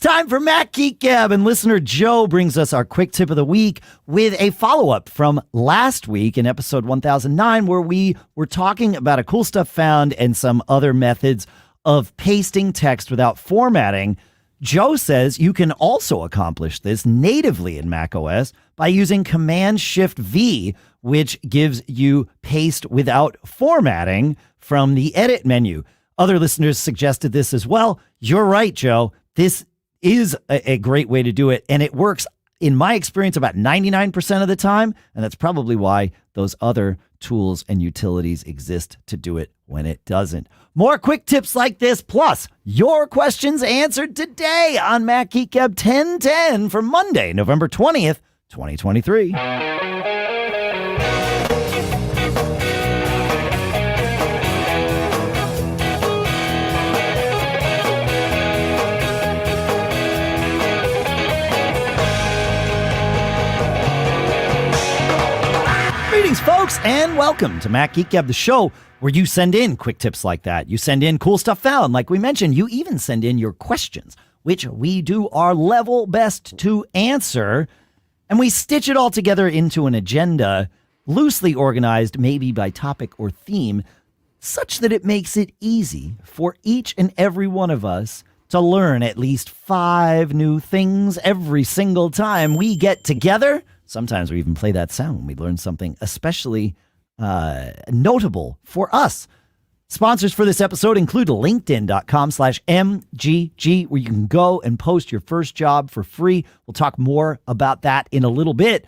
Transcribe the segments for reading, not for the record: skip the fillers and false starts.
time for Mac Geek Gab, and listener Joe brings us our quick tip of the week with a follow-up from last week in episode 1009, where we were talking about a cool stuff found and some other methods of pasting text without formatting. Joe says you can also accomplish this natively in macOS by using Command-Shift-V, which gives you paste without formatting from the edit menu. Other listeners suggested this as well. You're right, Joe. This is a great way to do it, and it works, in my experience, about 99% of the time, and that's probably why those other tools and utilities exist to do it when it doesn't. More quick tips like this, plus your questions answered today on Mac Geek Gab 1010 for Monday, November 20th, 2023. Greetings, folks, and welcome to Mac Geek Gab, the show where you send in quick tips like that. You send in cool stuff found, like we mentioned. You even send in your questions, which we do our level best to answer, and we stitch it all together into an agenda, loosely organized maybe by topic or theme, such that it makes it easy for each and every one of us to learn at least 5 new things every single time we get together. Sometimes we even play that sound when we learn something especially notable for us. Sponsors for this episode include linkedin.com/MGG, where you can go and post your first job for free. We'll talk more about that in a little bit.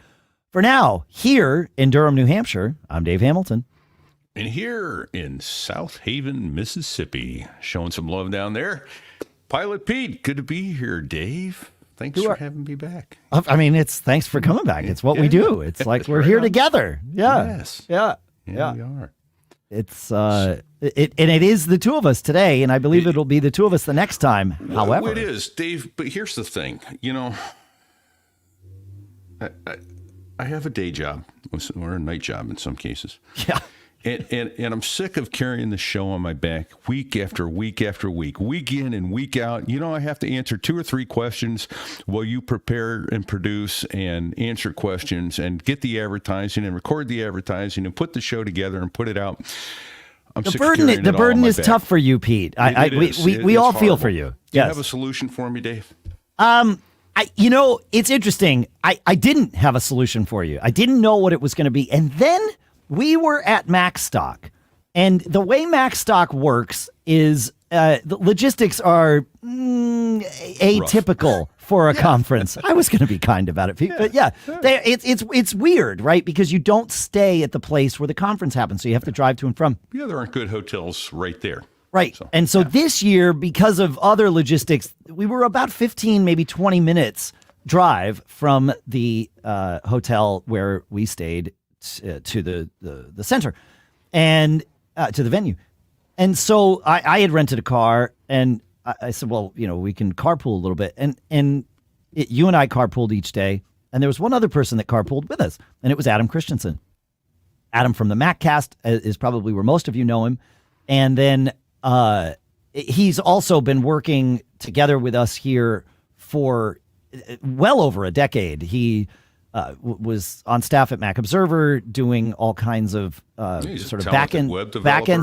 For now, here in Durham, New Hampshire, I'm Dave Hamilton. And here in South Haven, Mississippi, showing some love down there, Pilot Pete. Good to be here, Dave. Thanks for having me back. I mean, thanks for coming back. It's what we do. It's like we're here together. Yeah. Yes. Yeah. Yeah, we are. It's it is the two of us today, and I believe it'll be the two of us the next time. However, it is, Dave. But here's the thing. You know, I have a day job or a night job in some cases. Yeah. And I'm sick of carrying the show on my back week after week after week, week in and week out. You know, I have to answer 2 or 3 questions while you prepare and produce and answer questions and get the advertising and record the advertising and put the show together and put it out. The burden is tough for you, Pete. We all feel for you. Do you have a solution for me, Dave? It's interesting. I didn't have a solution for you. I didn't know what it was going to be. And then we were at MacStock, and the way MacStock works is the logistics are atypical for a conference. I was going to be kind about it, Pete, but yeah, it's weird, right? Because you don't stay at the place where the conference happens, so you have to drive to and from. Yeah, there aren't good hotels right there. Right. So this year, because of other logistics, we were about 15, maybe 20 minutes drive from the hotel where we stayed to the center and to the venue. And so I had rented a car, and I said, well, we can carpool a little bit. And you and I carpooled each day. And there was one other person that carpooled with us, and it was Adam Christensen. Adam from the MacCast is probably where most of you know him. And then he's also been working together with us here for well over a decade. He was on staff at Mac Observer doing all kinds of sort of back-end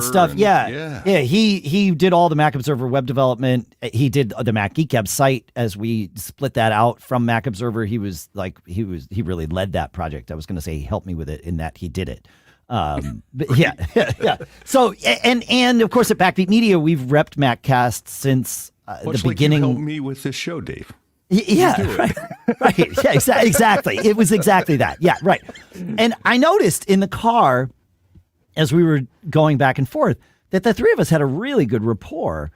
stuff. He did all the Mac Observer web development. He did the Mac Geek Gab site as we split that out from Mac Observer. He really led that project. I was going to say he helped me with it in that he did it. But yeah. So and of course at Backbeat Media we've repped MacCast since the beginning. You helped me with this show, Dave. Yeah, right. Yeah, exactly. It was exactly that. Yeah, right. And I noticed in the car as we were going back and forth that the three of us had a really good rapport,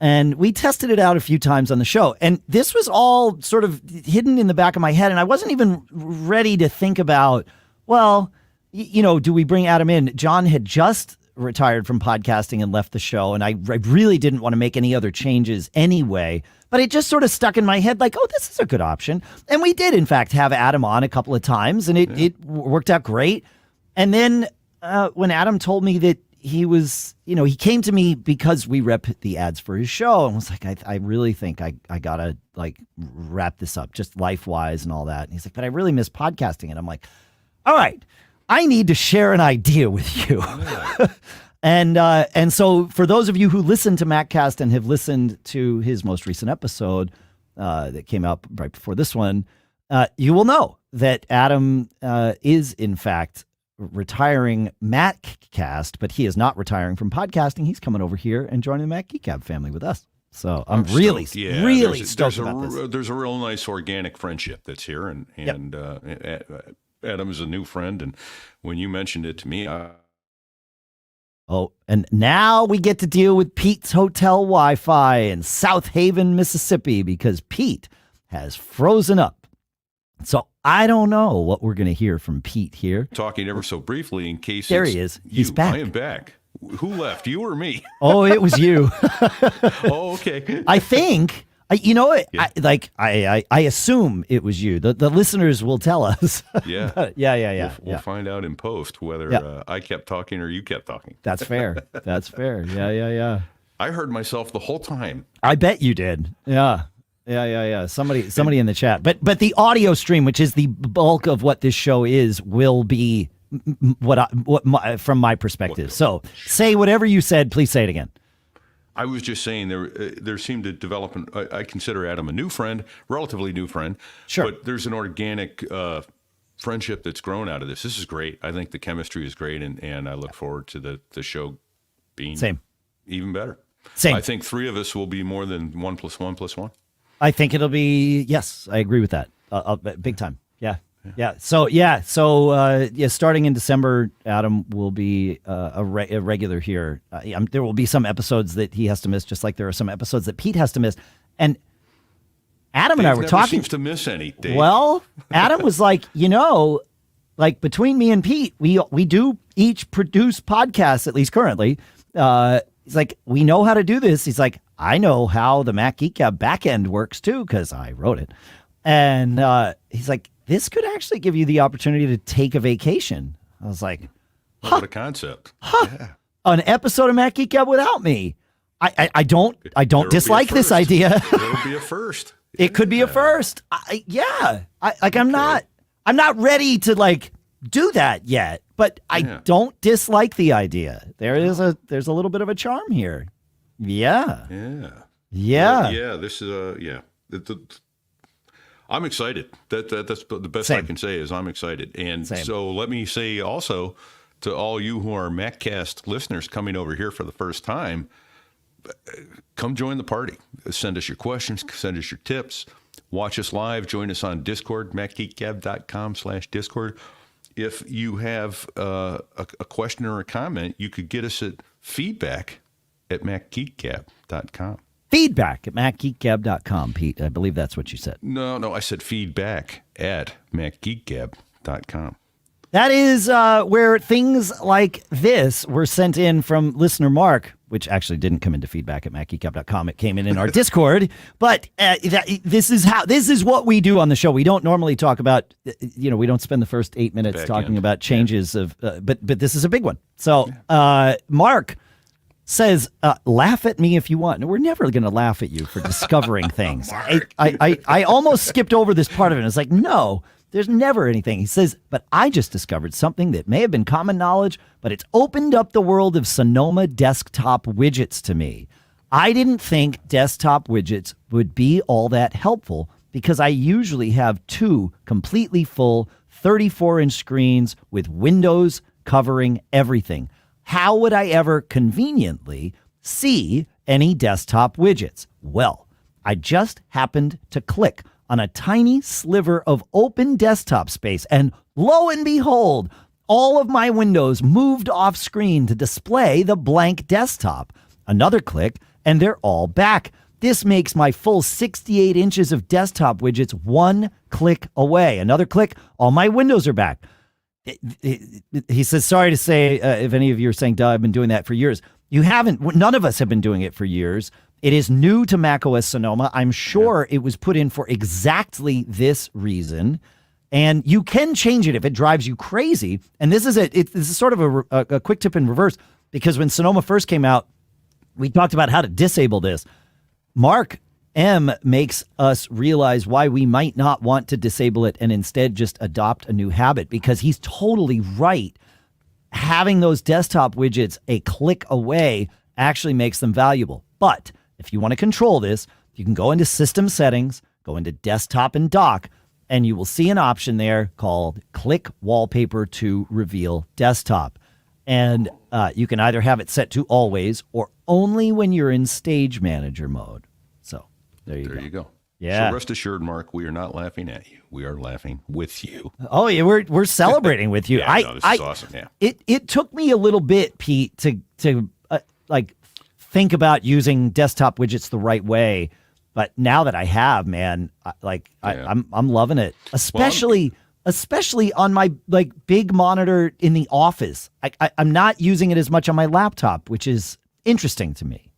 and we tested it out a few times on the show. And this was all sort of hidden in the back of my head, and I wasn't even ready to think about, well, do we bring Adam in? John had just retired from podcasting and left the show, and I really didn't want to make any other changes anyway. But it just sort of stuck in my head like, oh, this is a good option. And we did, in fact, have Adam on a couple of times, and it worked out great. And then when Adam told me that he was, he came to me because we rep the ads for his show and was like, I really think I gotta like wrap this up just life-wise and all that. And he's like, but I really miss podcasting. And I'm like, all right, I need to share an idea with you. And so for those of you who listen to MacCast and have listened to his most recent episode that came out right before this one, you will know that Adam is in fact retiring MacCast, but he is not retiring from podcasting. He's coming over here and joining the Mac Geek Gab family with us. So I'm really stoked about this. There's a real nice organic friendship that's here, and Adam is a new friend, and when you mentioned it to me, and now we get to deal with Pete's hotel Wi-Fi in South Haven, Mississippi, because Pete has frozen up. So I don't know what we're going to hear from Pete here. Talking ever so briefly in case there he is. He's back. I am back. Who left, you or me? Oh, it was you. Oh, okay. I think. I assume it was you. The listeners will tell us. Yeah. Yeah. We'll find out in post whether I kept talking or you kept talking. That's fair. Yeah. I heard myself the whole time. I bet you did. Yeah. Somebody in the chat. But the audio stream, which is the bulk of what this show is, will be from my perspective. So say whatever you said. Please say it again. I was just saying there seemed to develop, I consider Adam a new friend, relatively new friend. Sure. But there's an organic friendship that's grown out of this. This is great. I think the chemistry is great, and I look forward to the show being even better. Same. I think three of us will be more than 1 + 1 + 1. I think it'll be, yes, I agree with that. Big time. Yeah. So starting in December, Adam will be a regular here. There will be some episodes that he has to miss, just like there are some episodes that Pete has to miss. And Adam and I were talking. Seems to miss any, Dave. Well, Adam was like, like between me and Pete, we do each produce podcasts, at least currently. He's like, we know how to do this. He's like, I know how the Mac Geek Gab backend works too, because I wrote it. And he's like, this could actually give you the opportunity to take a vacation. I was like, what a concept. Yeah. An episode of Mac Geek Gab without me. I don't dislike this idea. It'll be a first. It could be a first. I'm not ready to like do that yet, but I don't dislike the idea. There's a little bit of a charm here. Yeah. This is I'm excited. That's the best I can say is I'm excited. And so let me say also to all you who are MacCast listeners coming over here for the first time, come join the party. Send us your questions, send us your tips, watch us live, join us on Discord, macgeekgab.com/Discord. If you have a question or a comment, you could get us at feedback@macgeekgab.com. Feedback at macgeekgab.com, Pete. I believe that's what you said. No, I said feedback at macgeekgab.com. That is where things like this were sent in from listener Mark, which actually didn't come into feedback at macgeekgab.com. It came in our Discord. But this is what we do on the show. We don't normally talk about, we don't spend the first 8 minutes talking about changes of, but this is a big one. So Mark says, laugh at me if you want. No, we're never going to laugh at you for discovering things. I almost skipped over this part of it. It's like, no, there's never anything. He says, but I just discovered something that may have been common knowledge, but it's opened up the world of Sonoma Desktop Widgets to me. I didn't think desktop widgets would be all that helpful because I usually have two completely full 34-inch screens with windows covering everything. How would I ever conveniently see any desktop widgets? Well, I just happened to click on a tiny sliver of open desktop space, and lo and behold, all of my windows moved off screen to display the blank desktop. Another click, and they're all back. This makes my full 68 inches of desktop widgets one click away. Another click, all my windows are back. He says, sorry to say, if any of you are saying, duh, I've been doing that for years. You haven't. None of us have been doing it for years. It is new to macOS Sonoma. I'm sure it was put in for exactly this reason. And you can change it if it drives you crazy. And this is sort of a quick tip in reverse. because when Sonoma first came out, we talked about how to disable this. Mark M makes us realize why we might not want to disable it and instead just adopt a new habit, because he's totally right. Having those desktop widgets a click away actually makes them valuable. But if you want to control this, you can go into System Settings, go into Desktop and Dock, and you will see an option there called Click Wallpaper to Reveal Desktop. And you can either have it set to always or only when you're in Stage Manager mode. So there you go. Yeah. So rest assured, Mark, we are not laughing at you. We are laughing with you. Oh yeah, we're celebrating with you. Yeah, this is awesome. Yeah. It took me a little bit, Pete, to like think about using desktop widgets the right way. But now that I have, man, I'm loving it. Especially on my like big monitor in the office. I'm not using it as much on my laptop, which is interesting to me.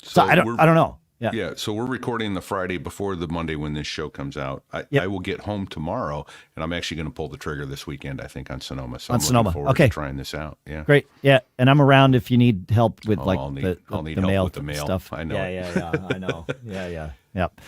So I don't know. Yeah. So we're recording the Friday before the Monday when this show comes out. I will get home tomorrow, and I'm actually going to pull the trigger this weekend, I think, on Sonoma. So I'm looking forward to trying this out. Yeah. Great. Yeah. And I'm around if you need help with I'll need help with the mail stuff. I know. Yeah. I know. Yeah. Yep.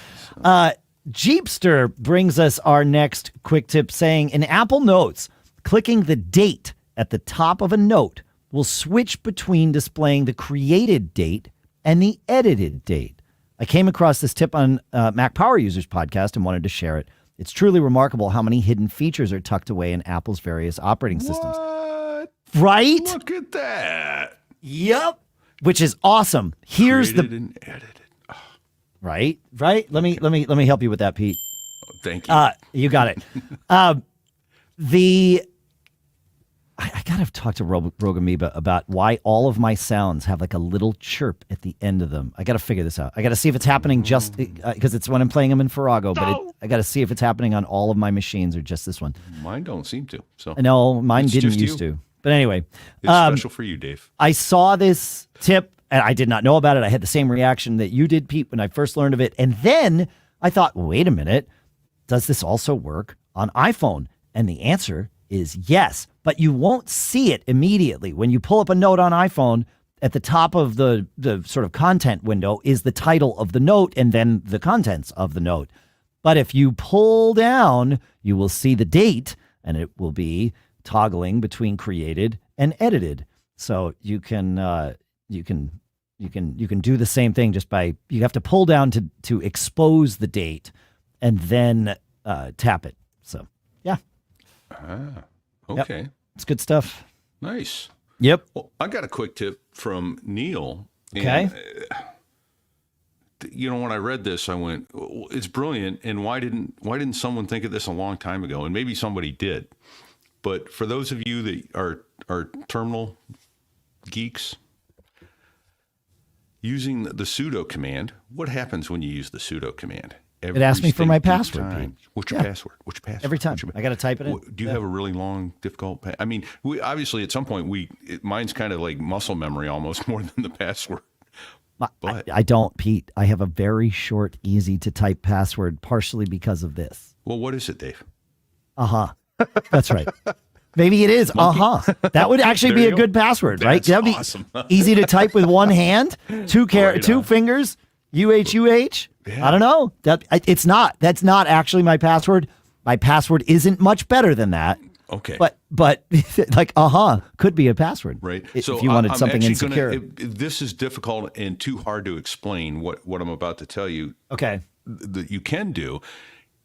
Jeepster brings us our next quick tip, saying in Apple Notes, clicking the date at the top of a note will switch between displaying the created date and the edited date. I came across this tip on Mac Power Users podcast and wanted to share it. It's truly remarkable how many hidden features are tucked away in Apple's various operating systems. What? Right? Look at that. Yep. Which is awesome. Here's Created and edited. Oh. Right. Let me help you with that, Pete. Thank you. You got it. I gotta talk to Rogue Amoeba about why all of my sounds have like a little chirp at the end of them. I gotta figure this out. I gotta see if it's happening just because it's when I'm playing them in Farrago, but I gotta see if it's happening on all of my machines or just this one. Mine don't seem to. So no, mine didn't used to. But anyway, it's special for you, Dave. I saw this tip and I did not know about it. I had the same reaction that you did, Pete, when I first learned of it, and then I thought, wait a minute, does this also work on iPhone? And the answer is yes, but you won't see it immediately. When you pull up a note on iPhone, at the top of the sort of content window is the title of the note and then the contents of the note. But if you pull down, you will see the date, and it will be toggling between created and edited. So you can do the same thing just by, you have to pull down to expose the date and then tap it. So yeah. Okay. Yep. It's good stuff. Nice. Yep. Well, I got a quick tip from Neal. Okay. And, when I read this, I went, it's brilliant. And why didn't someone think of this a long time ago? And maybe somebody did. But for those of you that are terminal geeks, using the sudo command, what happens when you use the sudo command? It asked me for my password. What's your password? What's your password? Every time. I got to type it in. Do you have a really long, difficult I mean, we obviously at some point mine's kind of like muscle memory almost more than the password. But I don't, Pete. I have a very short, easy to type password, partially because of this. Well, what is it, Dave? That's right. Maybe it is. That would actually be a good password, right? That would be awesome. Easy to type with one hand, two fingers, UH. Yeah. I don't know. It's not. That's not actually my password. My password isn't much better than that. Okay. But like could be a password. Right. If you wanted something insecure. This is difficult and too hard to explain what I'm about to tell you. Okay. That you can do.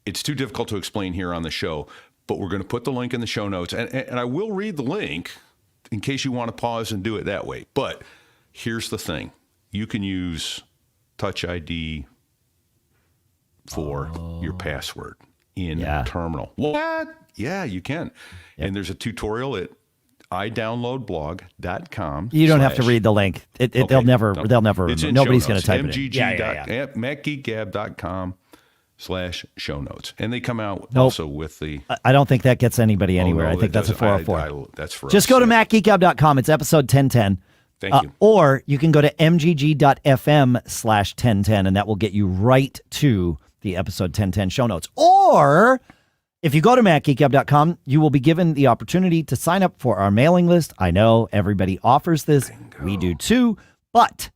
It's too difficult to explain here on the show, but we're going to put the link in the show notes, and I will read the link in case you want to pause and do it that way. But here's the thing. You can use Touch ID for your password in terminal. What? Yeah, you can. Yep. And there's a tutorial at idownloadblog.com. You don't have to read the link. They'll never nobody's going to type it in. MacGeekGab.com/show notes. And they come out also with the... I don't think that gets anybody anywhere. I think that's a 404. That's for Just us. go to MacGeekGab.com. It's episode 1010. Thank you. Or you can go to mgg.fm/1010, and that will get you right to the episode 1010 show notes. Or If you go to MacGeekGab.com, you will be given the opportunity to sign up for our mailing list. I know everybody offers this. Bingo. We do too. But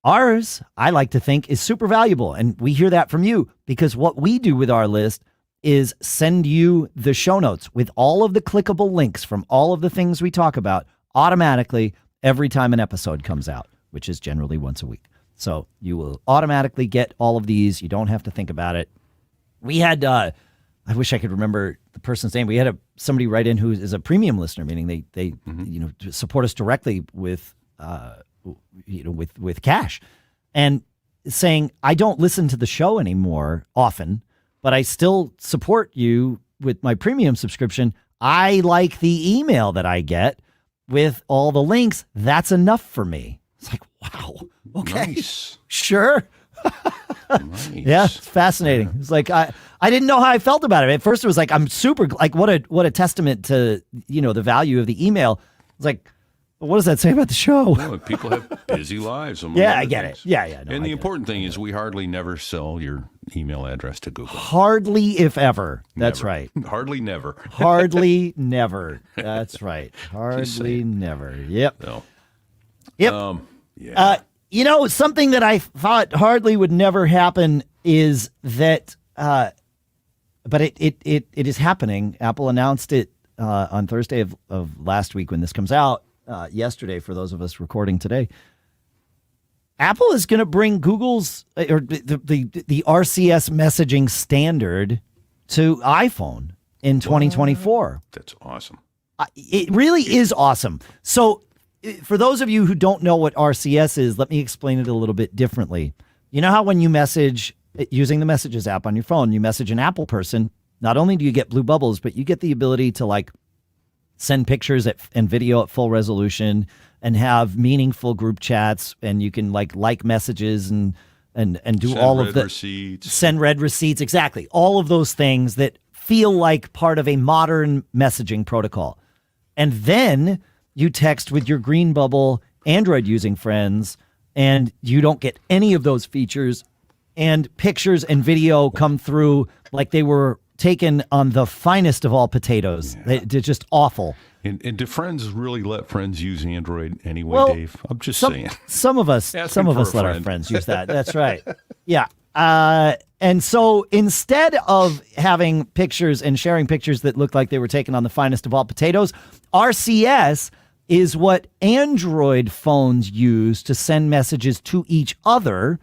ours, I like to think, is super valuable. And we hear that from you because what we do with our list is send you the show notes with all of the clickable links from all of the things we talk about automatically every time an episode comes out, which is generally once a week. So you will automatically get all of these. You don't have to think about it. We had... I wish I could remember the person's name. We had somebody write in who is a premium listener, meaning they support us directly with with cash, and saying, I don't listen to the show anymore often, but I still support you with my premium subscription. I like the email that I with all the links. That's enough for me. It's like, wow. Okay. Nice. Sure. Nice. Yeah, it's fascinating. It's like I didn't know how I felt about it. At first, it was like I'm super like what a testament to the value of the email. It's like, well, what does that say about the show? No, people have busy lives. Yeah, I get it. Yeah. No, and the important thing is we hardly never sell your email address to Google. Hardly, if ever. That's Never. right. Hardly never. Hardly never. That's right. Hardly never. Yep. So, Yep. yeah. Something that I thought hardly would never happen is that, but it is happening. Apple announced it on Thursday of last week when this comes out, yesterday for those of us recording today. Apple is going to bring Google's or the RCS messaging standard to iPhone in 2024. That's awesome. It really is awesome. So for those of you who don't know what RCS is, let me explain it a little bit differently. You know how when you message using the Messages app on your phone, you message an Apple person, not only do you get blue bubbles, but you get the ability to send pictures and video at full resolution and have meaningful group chats, and you can like messages and do Send all of red the receipts. Send red receipts. Exactly. All of those things that feel like part of a modern messaging protocol. And then you text with your green bubble Android using friends, and you don't get any of those features, and pictures and video come through like they were taken on the finest of all potatoes. Yeah. They're just awful. And do friends really let friends use Android anyway, Well, Dave? I'm just saying. Some of us Asking for let a our friend. friends use that. That's right. Yeah. And so instead of having pictures and sharing pictures that look like they were taken on the finest of all potatoes, RCS is what Android phones use to send messages to each other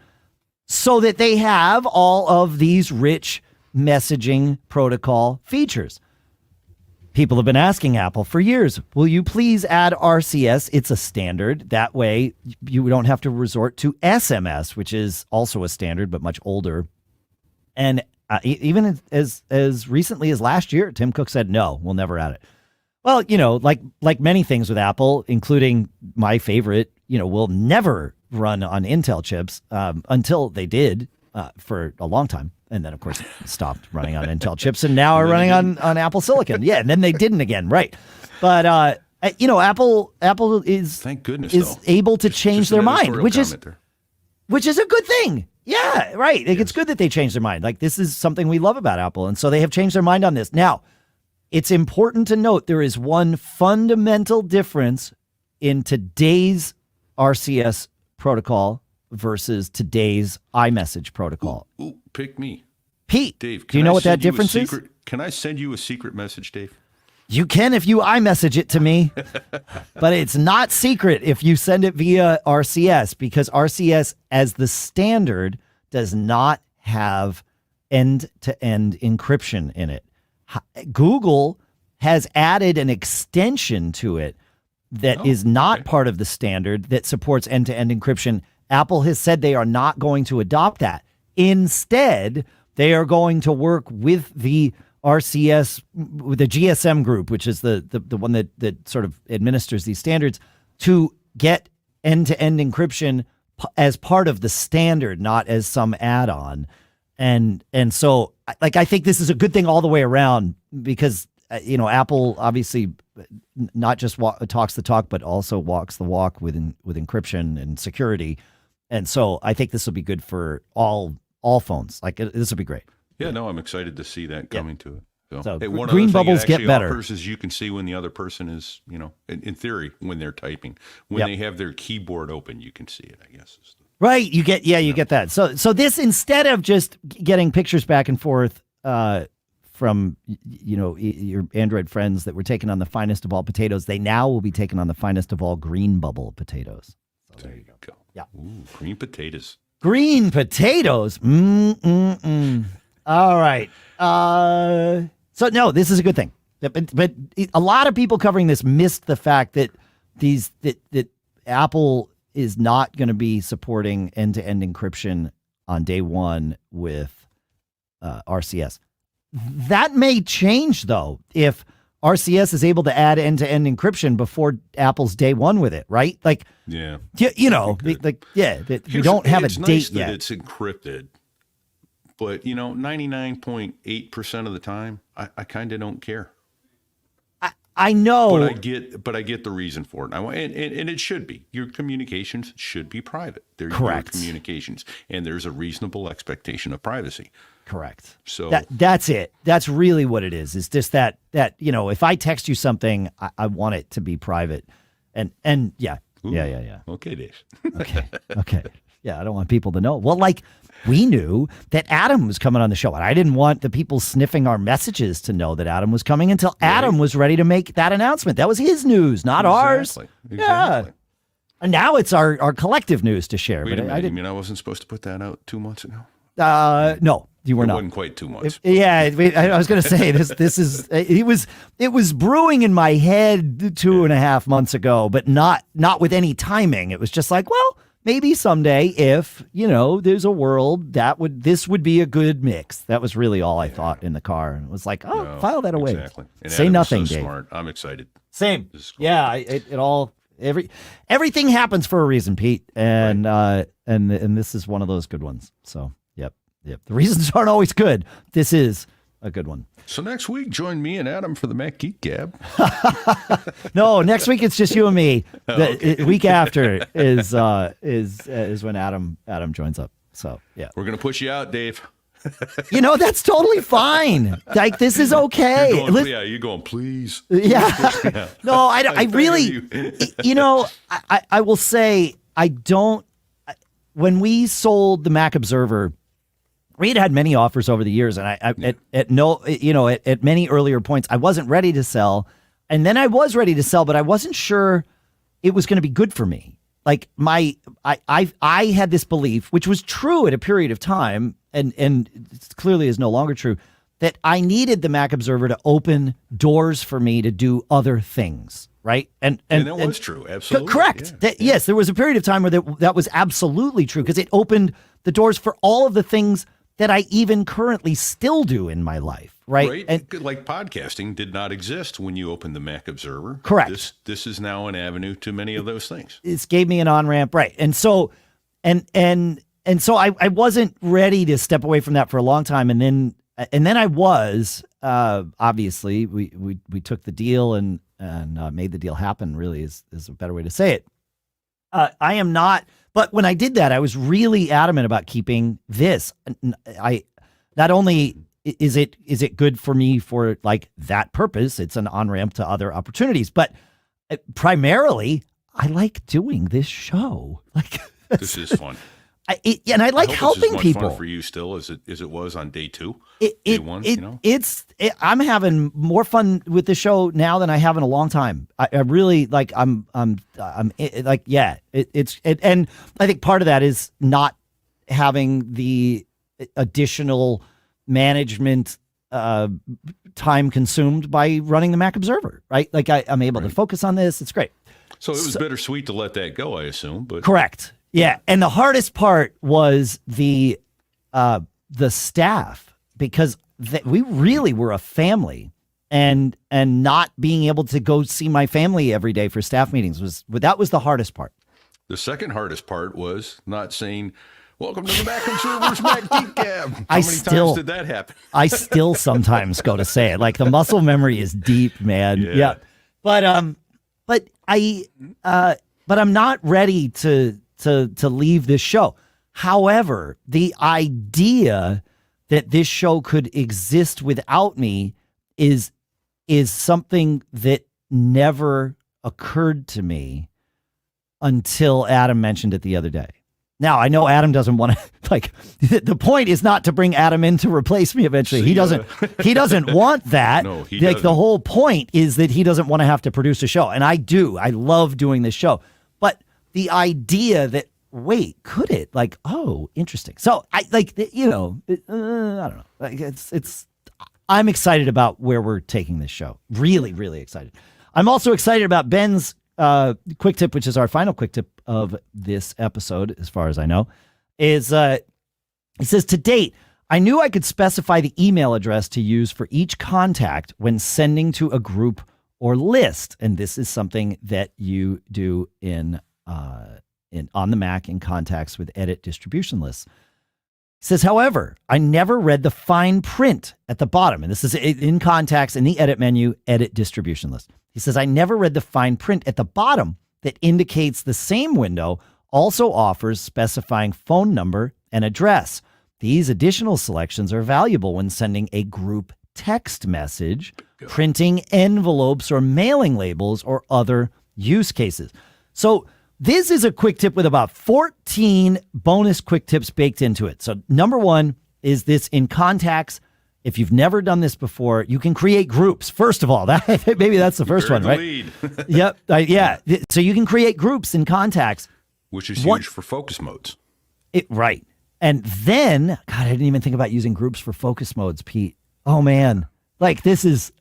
so that they have all of these rich messaging protocol features. People have been asking Apple for years, will you please add RCS? It's a standard. That way you don't have to resort to SMS, which is also a standard, but much older. And even as recently as last year, Tim Cook said, no, we'll never add it. Well, like many things with Apple, including my favorite, will never run on Intel chips until they did for a long time. And then, of course, stopped running on Intel chips and now are running on Apple Silicon. Yeah, and then they didn't again, right. But, Apple is, Thank goodness, is though. able to change Just their an mind, editorial which is comment there. which is a good thing. Yeah, right. It's good that they changed their mind. Like, this is something we love about Apple. And so they have changed their mind on this. Now, it's important to note there is one fundamental difference in today's RCS protocol versus today's iMessage protocol. Ooh, pick me. Pete, Dave, do you know what that difference is? Can I send you a secret message, Dave? You can if you iMessage it to me, but it's not secret if you send it via RCS, because RCS as the standard does not have end-to-end encryption in it. Google has added an extension to it that is not part of the standard that supports end-to-end encryption. Apple has said they are not going to adopt that. Instead, they are going to work with the RCS, with the GSM group, which is the one that sort of administers these standards, to get end-to-end encryption as part of the standard, not as some add-on. And so, like, I think this is a good thing all the way around, because Apple obviously not just talks the talk, but also walks the walk with encryption and security. And so I think this will be good for all phones. Like, this will be great. Yeah, no, I'm excited to see that coming to it. So hey, one green other thing bubbles it get actually better. offers is you can see when the other person is, in theory, when they're typing, when they have their keyboard open, you can see it, I guess. Right. You get that. So this, instead of just getting pictures back and forth from, your Android friends that were taken on the finest of all potatoes, they now will be taken on the finest of all green bubble potatoes. So there you go. Yeah. Ooh, green potatoes. Green potatoes. All right. So no, this is a good thing. But a lot of people covering this missed the fact that that Apple is not going to be supporting end-to-end encryption on day one with RCS. That may change though if RCS is able to add end-to-end encryption before Apple's day one with it, right? Like, yeah, we don't have a date nice yet. That it's encrypted, but 99.8% of the time, I kind of don't care. I know, but I get the reason for it. And it should be. Your communications should be private. They're correct your communications, and there's a reasonable expectation of privacy. Correct. So that's it. That's really what it is. It's just that if I text you something, I want it to be private, and yeah. Ooh, yeah. Okay, Dave. Okay. Yeah, I don't want people to know. Well, like, we knew that Adam was coming on the show, and I didn't want the people sniffing our messages to know that Adam was coming until Adam was ready to make that announcement. That was his news, not ours. Exactly. Yeah. And now it's our collective news to share. Wait but a minute. I didn't. You mean I wasn't supposed to put that out 2 months ago? No, you were It not. wasn't quite 2 months. I was going to say this is it was brewing in my head 2.5 months ago, but not with any timing. It was just like, well, maybe someday if, there's a world this would be a good mix. That was really all I thought in the car. And it was like, file that away. Exactly. And say Adam nothing, is so Dave. smart. I'm excited. Same. This is cool. Yeah, everything happens for a reason, Pete. And and this is one of those good ones. So, yep. The reasons aren't always good. This is a good one. So next week, join me and Adam for the Mac Geek Gab. No, next week it's just you and me. The week after is when Adam joins up. So yeah, We're gonna push you out, Dave. That's totally fine. Like, this is okay. You're going, please. Yeah. No, I really, I will say, I don't. When we sold the Mac Observer, we had many offers over the years, and at many earlier points, I wasn't ready to sell, and then I was ready to sell, but I wasn't sure it was going to be good for me. Like, I had this belief, which was true at a period of time, and it clearly is no longer true, that I needed the Mac Observer to open doors for me to do other things. Right. And that was true. Absolutely. Correct. Yeah. Yes, there was a period of time where that was absolutely true, because it opened the doors for all of the things that I even currently still do in my life. Right. And like podcasting did not exist when you opened the Mac Observer. Correct. This is now an avenue to many of those things. It gave me an on-ramp. Right. And so so I wasn't ready to step away from that for a long time. And then I was, obviously we took the deal and made the deal happen, really is a better way to say it. I am not, but when I did that, I was really adamant about keeping this. Not only is it good for me for like that purpose, it's an on-ramp to other opportunities, but primarily I like doing this show. Like, this is fun. And I like helping much people. Fun for you still as it was on day two. Day one. I'm having more fun with the show now than I have in a long time. I really like. And I think part of that is not having the additional management time consumed by running the Mac Observer. Right, like I'm able to focus on this. It's great. So it was bittersweet to let that go, I assume. But correct. Yeah, and the hardest part was the staff, because we really were a family, and not being able to go see my family every day for staff meetings that was the hardest part. The second hardest part was not saying, "Welcome to the Mac Observer's Mac Geek Gab." How many times did that happen? I still sometimes go to say it. Like, the muscle memory is deep, man. Yeah. But I'm not ready to leave this show. However, the idea that this show could exist without me is something that never occurred to me until Adam mentioned it the other day. Now, I know Adam doesn't want to, like, the point is not to bring Adam in to replace me eventually. He doesn't want that. No, he like, doesn't. the whole point is that he doesn't want to have to produce a show. And I do. I love doing this show. But the idea that, wait, could it? Like, oh, interesting. So, I don't know. Like, I'm excited about where we're taking this show. Really, really excited. I'm also excited about Ben's quick tip, which is our final quick tip of this episode, as far as I know, is he says, to date, I knew I could specify the email address to use for each contact when sending to a group or list. And this is something that you do on the Mac in Contacts with Edit Distribution Lists. He says, however, I never read the fine print at the bottom. And this is in Contacts in the Edit menu, Edit Distribution List. He says, I never read the fine print at the bottom that indicates the same window also offers specifying phone number and address. These additional selections are valuable when sending a group text message, printing envelopes or mailing labels, or other use cases. So this is a quick tip with about 14 bonus quick tips baked into it. So number one is this in Contacts. If you've never done this before, you can create groups. First of all, maybe that's the first one, right? Yep. Yeah. So you can create groups in Contacts. Which is huge for focus modes. Right. And then, God, I didn't even think about using groups for focus modes, Pete. Oh, man. Like, this is...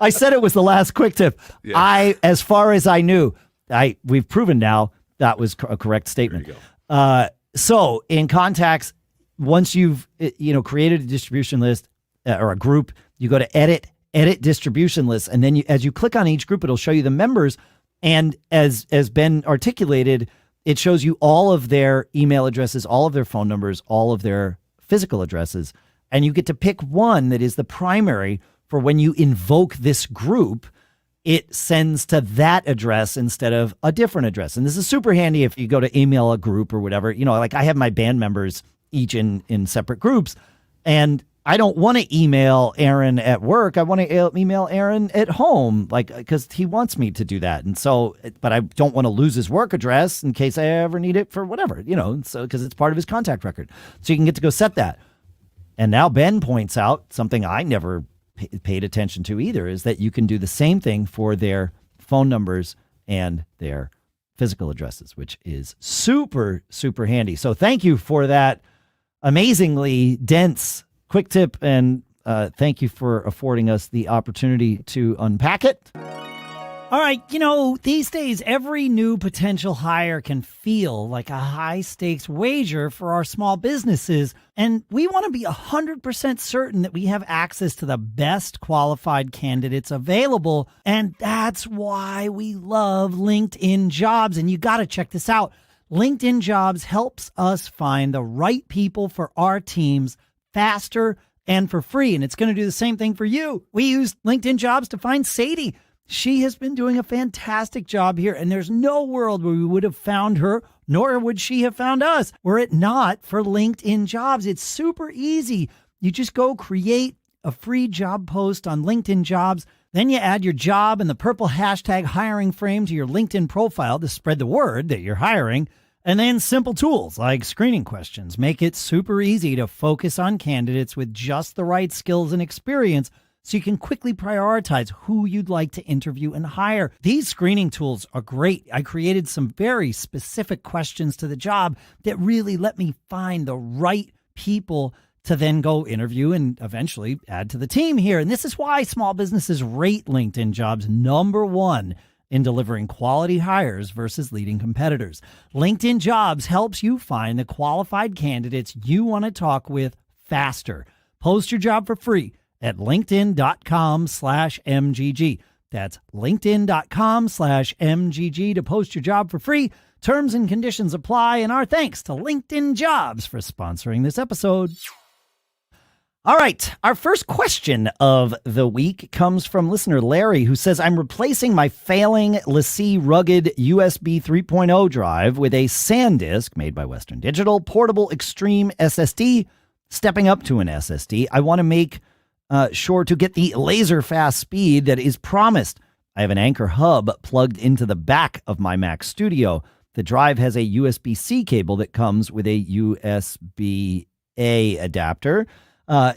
I said it was the last quick tip. Yeah. As far as I knew, we've proven now that was a correct statement. There you go. So in Contacts, once you've created a distribution list or a group, you go to edit distribution lists, and then as you click on each group, it'll show you the members. And as Ben articulated, it shows you all of their email addresses, all of their phone numbers, all of their physical addresses, and you get to pick one that is the primary for when you invoke this group. It sends to that address instead of a different address. And this is super handy if you go to email a group or whatever. Like I have my band members each in separate groups, and I don't want to email Aaron at work. I want to email Aaron at home, because he wants me to do that. And so, but I don't want to lose his work address in case I ever need it for whatever, so because it's part of his contact record. So you can get to go set that. And now Ben points out something I never paid attention to either, is that you can do the same thing for their phone numbers and their physical addresses, which is super, super handy. So thank you for that amazingly dense quick tip, and thank you for affording us the opportunity to unpack it. All right, these days, every new potential hire can feel like a high-stakes wager for our small businesses, and we want to be 100% certain that we have access to the best qualified candidates available, and that's why we love LinkedIn Jobs, and you got to check this out. LinkedIn Jobs helps us find the right people for our teams faster and for free, and it's going to do the same thing for you. We used LinkedIn Jobs to find Sadie. She has been doing a fantastic job here, and there's no world where we would have found her, nor would she have found us, were it not for LinkedIn Jobs. It's super easy. You just go create a free job post on LinkedIn Jobs. Then you add your job and the purple hashtag hiring frame to your LinkedIn profile to spread the word that you're hiring. And then simple tools like screening questions make it super easy to focus on candidates with just the right skills and experience, so you can quickly prioritize who you'd like to interview and hire. These screening tools are great. I created some very specific questions to the job that really let me find the right people to then go interview and eventually add to the team here. And this is why small businesses rate LinkedIn Jobs #1 in delivering quality hires versus leading competitors. LinkedIn Jobs helps you find the qualified candidates you want to talk with faster. Post your job for free at linkedin.com/MGG. That's linkedin.com/MGG to post your job for free. Terms and conditions apply, and our thanks to LinkedIn Jobs for sponsoring this episode. All right, our first question of the week comes from listener Larry, who says, I'm replacing my failing LaCie rugged USB 3.0 drive with a SanDisk made by Western Digital portable extreme SSD. Stepping up to an SSD, I want to make sure to get the laser fast speed that is promised. I have an Anker hub plugged into the back of my Mac Studio. The drive has a USB-C cable that comes with a USB-A adapter.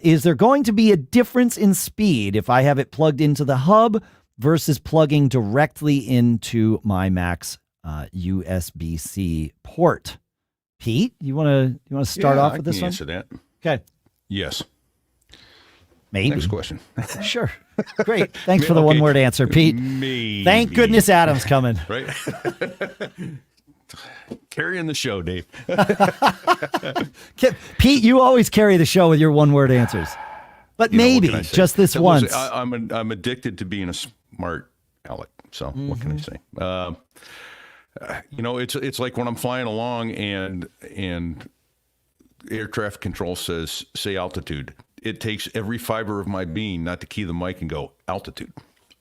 Is there going to be a difference in speed if I have it plugged into the hub versus plugging directly into my Mac's USB-C port? Pete, you want to start off with this one? I can answer that. Okay. Yes. Maybe. Next question. Sure. Great. Thanks for the one-word answer, Pete. Maybe. Thank goodness Adam's coming. Right? Carrying the show, Dave. Pete, you always carry the show with your one-word answers. But maybe, just this once. I'm addicted to being a smart aleck. So what can I say? It's like when I'm flying along and air traffic control say altitude. It takes every fiber of my being not to key the mic and go altitude.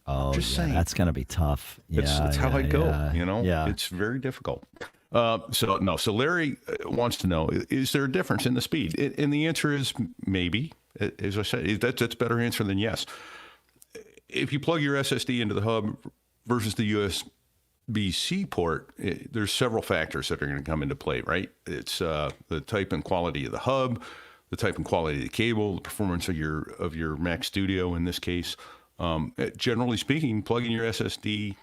Oh, just saying. That's going to be tough. It's how I go. It's very difficult. So Larry wants to know, is there a difference in the speed? And the answer is maybe. As I said, that's a better answer than yes. If you plug your SSD into the hub versus the USB-C port, there's several factors that are going to come into play, right? It's the type and quality of the hub, the type and quality of the cable, the performance of your Mac Studio in this case. Generally speaking, plugging your SSD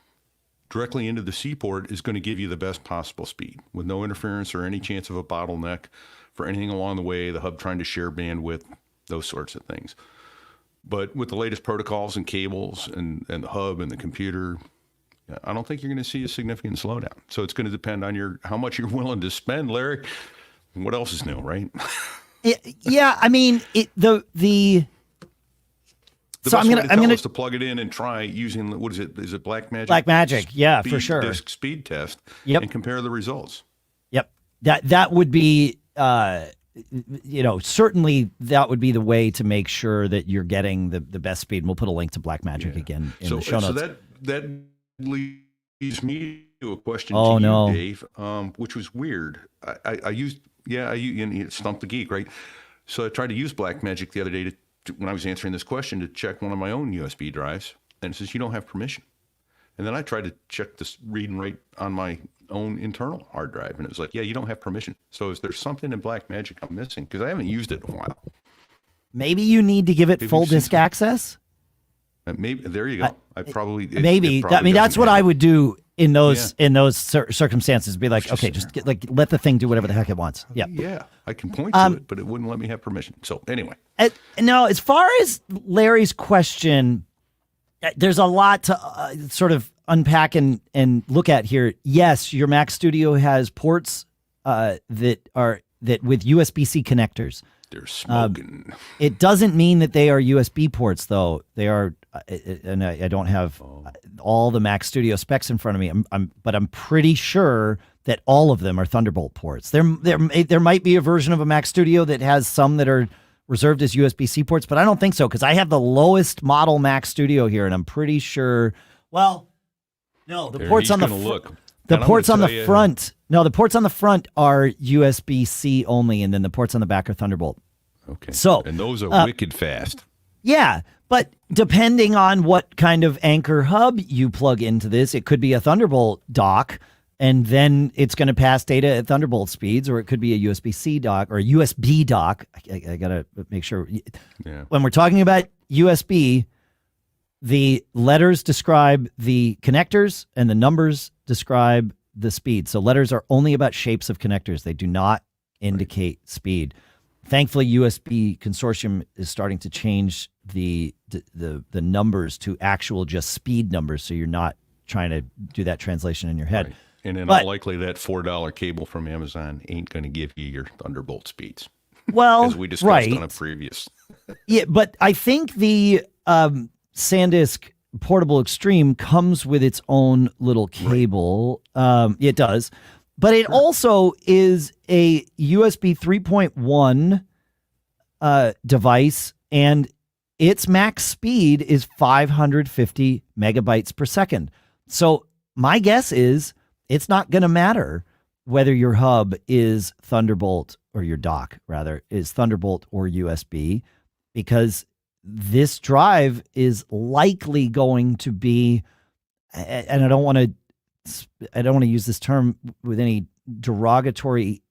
directly into the C port is going to give you the best possible speed with no interference or any chance of a bottleneck for anything along the way, the hub trying to share bandwidth, those sorts of things. But with the latest protocols and cables and the hub and the computer, I don't think you're going to see a significant slowdown. So it's going to depend on how much you're willing to spend, Larry. What else is new, right? Yeah, I mean, the so I'm gonna to plug it in and try using, what is it? Is it Blackmagic? Blackmagic, yeah, for sure. Disk speed test. Yep. And compare the results. Yep. That would be certainly that would be the way to make sure that you're getting the best speed. And we'll put a link to Blackmagic again in the show notes. So that leads me to a question to you, Dave, which was weird. I used Stump the Geek, right? So I tried to use Blackmagic the other day when I was answering this question to check one of my own USB drives, and it says you don't have permission. And then I tried to check this read and write on my own internal hard drive, and it was like, yeah, you don't have permission. So is there something in Blackmagic I'm missing? Because I haven't used it in a while. Maybe you need to give it full disk access. Maybe there you go. I probably that's what I would do in those circumstances. Be like, okay, just let the thing do whatever the heck it wants. Yeah, yeah. I can point to it, but it wouldn't let me have permission. So anyway, now as far as Larry's question, there's a lot to sort of unpack and look at here. Yes, your Mac Studio has ports that with USB-C connectors. They're smoking. It doesn't mean that they are USB ports, though. They are, and I don't have all the Mac Studio specs in front of me. But I'm pretty sure that all of them are Thunderbolt ports. There might be a version of a Mac Studio that has some that are reserved as USB-C ports, but I don't think so because I have the lowest model Mac Studio here, and I'm pretty sure. Well, no, the ports on the ports on the front. No, the ports on the front are USB-C only, and then the ports on the back are Thunderbolt. Okay. So, and those are wicked fast. Yeah, but depending on what kind of Anker hub you plug into this, it could be a Thunderbolt dock, and then it's going to pass data at Thunderbolt speeds, or it could be a USB-C dock or a USB dock. I got to make sure. Yeah. When we're talking about USB, the letters describe the connectors and the numbers describe the speed. So letters are only about shapes of connectors. They do not indicate speed. Thankfully, USB Consortium is starting to change the numbers to actual just speed numbers, so you're not trying to do that translation in your head. Right. And in all likely, that $4 cable from Amazon ain't going to give you your Thunderbolt speeds. Well, as we discussed on a previous. Yeah, but I think the SanDisk Portable Extreme comes with its own little cable. Right. It does. But it also is a USB 3.1 device, and its max speed is 550 megabytes per second. So my guess is it's not going to matter whether your hub is Thunderbolt, or your dock, rather, is Thunderbolt or USB, because this drive is likely going to be, and I don't want to use this term with any derogatory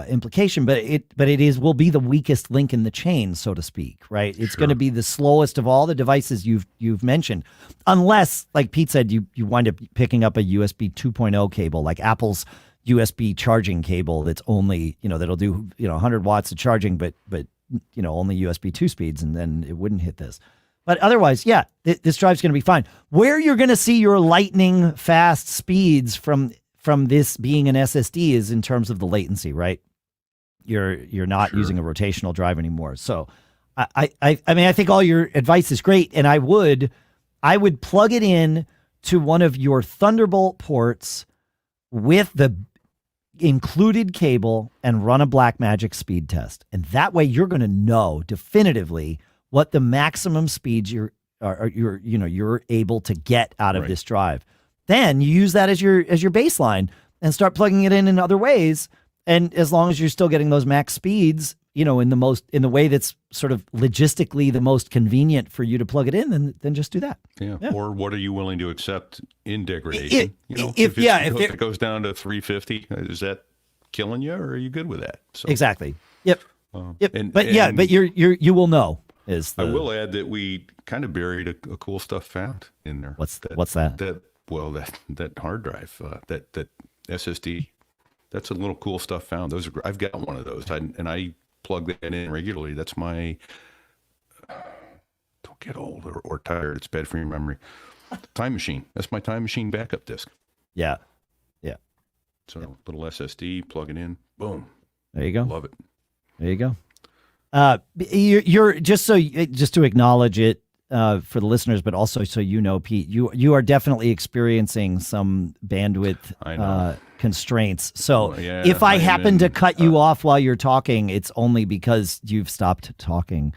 implication, but it will be the weakest link in the chain, so to speak, right? It's going to be the slowest of all the devices you've mentioned, unless, like Pete said, you wind up picking up a USB 2.0 cable, like Apple's USB charging cable that's only, that'll do 100 watts of charging, but only USB 2 speeds, and then it wouldn't hit this. But otherwise, yeah, this drive's going to be fine. Where you're going to see your lightning fast speeds from this being an SSD is in terms of the latency, right? You're not using a rotational drive anymore. So I mean, I think all your advice is great, and I would plug it in to one of your Thunderbolt ports with the included cable and run a Blackmagic speed test. And that way you're going to know definitively what the maximum speeds you're able to get out of this drive. Then you use that as your baseline and start plugging it in other ways. And as long as you're still getting those max speeds, in the way that's sort of logistically the most convenient for you to plug it in, then just do that. Yeah. Or what are you willing to accept in degradation? If it goes down to 350, is that killing you, or are you good with that? So, exactly. Yep. But you will know. I will add that we kind of buried a cool stuff found in there. What's that? That hard drive, that SSD. That's a little cool stuff found. I've got one of those, and I plug that in regularly. That's my don't get old or tired. It's bad for your memory. Time machine. That's my time machine backup disk. Yeah. So little SSD, plug it in, boom. There you go. Love it. There you go. You're just to acknowledge it for the listeners, but also so Pete, you are definitely experiencing some bandwidth constraints. So if I happen to cut you off while you're talking, it's only because you've stopped talking.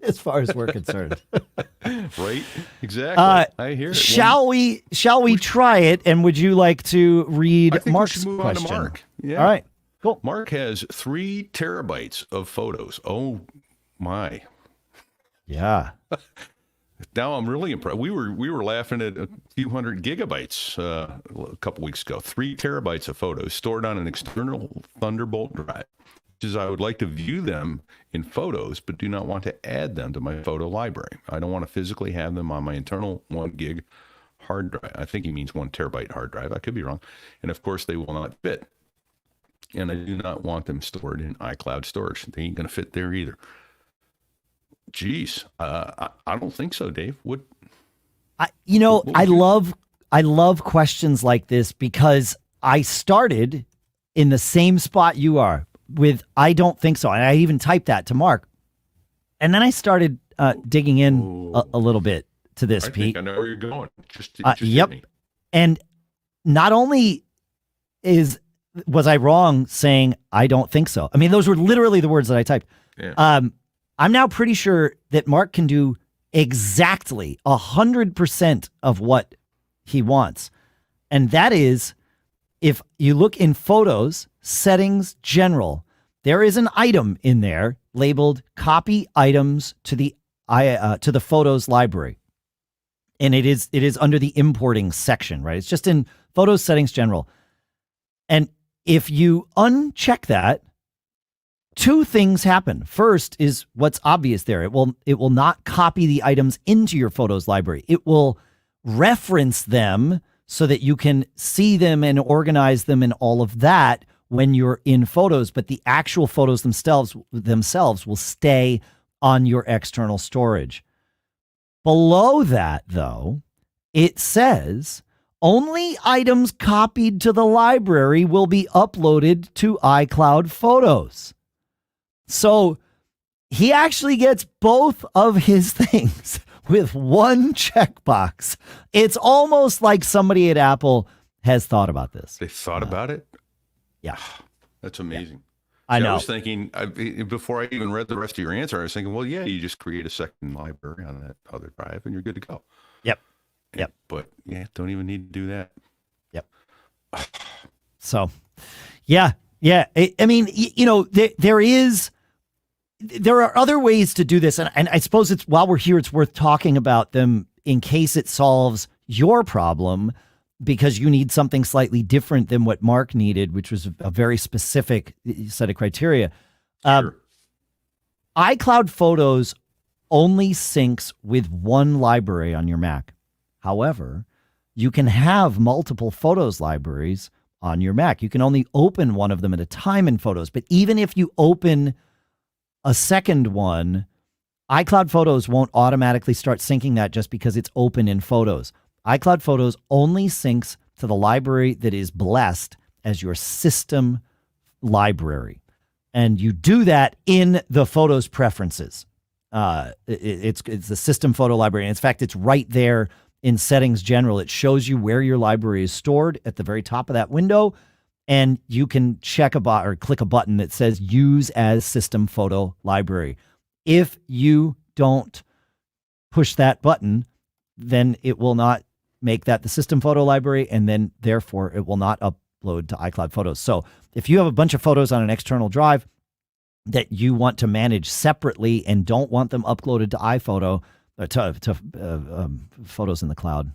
As far as we're concerned. Right? Exactly. I hear it. Shall we try it? And would you like to read Mark's move question? On to Mark. Yeah. All right. Cool. Mark has 3 terabytes of photos. Oh my. Yeah. Now I'm really impressed. We were laughing at a few hundred gigabytes a couple weeks ago. 3 terabytes of photos stored on an external Thunderbolt drive. I would like to view them in photos, but do not want to add them to my photo library. I don't want to physically have them on my internal 1 gig hard drive. I think he means 1 terabyte hard drive. I could be wrong. And of course, they will not fit. And I do not want them stored in iCloud storage. They ain't going to fit there either. Geez, I don't think so, Dave. I love questions like this because I started in the same spot you are. With I don't think so, and I even typed that to Mark, and then I started digging in a little bit to this, Pete. Think I know where you're going. Just yep. And not only was I wrong saying I don't think so. I mean, those were literally the words that I typed. Yeah. I'm now pretty sure that Mark can do exactly 100% of what he wants, and that is, if you look in Photos, Settings, General, there is an item in there labeled Copy Items to the Photos library. And it is under the Importing section, right? It's just in Photos, Settings, General. And if you uncheck that, 2 things happen. First is what's obvious there. It will not copy the items into your Photos library. It will reference them so that you can see them and organize them and all of that when you're in Photos, but the actual photos themselves will stay on your external storage. Below that, though, it says only items copied to the library will be uploaded to iCloud Photos. So he actually gets both of his things with 1 checkbox. It's almost like somebody at Apple has thought about this. They thought about it? Yeah. That's amazing. Yeah. I know. I was thinking, before I even read the rest of your answer, I was thinking, well, yeah, you just create a second library on that other drive and you're good to go. Yep. But yeah, don't even need to do that. Yep. So, yeah. I mean, there is, there are other ways to do this. And I suppose while we're here, it's worth talking about them in case it solves your problem, because you need something slightly different than what Mark needed, which was a very specific set of criteria. Sure. iCloud Photos only syncs with one library on your Mac. However, you can have multiple Photos libraries on your Mac. You can only open one of them at a time in Photos. But even if you open a second one, iCloud Photos won't automatically start syncing that just because it's open in Photos. iCloud Photos only syncs to the library that is blessed as your system library. And you do that in the Photos preferences. It's the system photo library. And in fact, it's right there in Settings General. It shows you where your library is stored at the very top of that window. And you can check or click a button that says Use as System Photo Library. If you don't push that button, then it will not make that the system photo library, and then therefore it will not upload to iCloud Photos. So if you have a bunch of photos on an external drive that you want to manage separately and don't want them uploaded to iPhoto, photos in the cloud,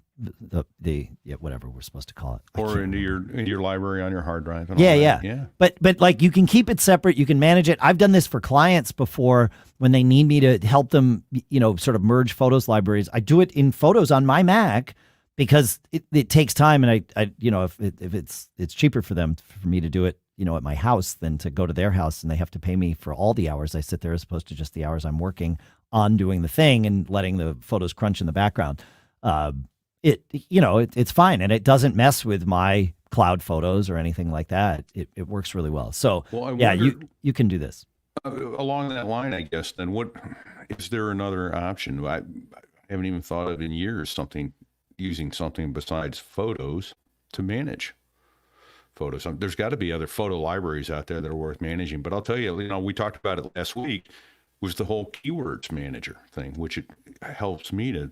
whatever we're supposed to call it, or into your library on your hard drive. And yeah. But like, you can keep it separate. You can manage it. I've done this for clients before when they need me to help them, sort of merge Photos libraries. I do it in Photos on my Mac because it takes time, and I if it's cheaper for me to do it, at my house than to go to their house, and they have to pay me for all the hours I sit there as opposed to just the hours I'm working on doing the thing and letting the Photos crunch in the background. It's fine, and it doesn't mess with my cloud photos or anything like that. It works really well. So you can do this. Along that line, I guess, then what is there another option? I haven't even thought of in years using something besides Photos to manage photos. There's got to be other photo libraries out there that are worth managing. But I'll tell you, we talked about it last week, was the whole keywords manager thing, which it helps me to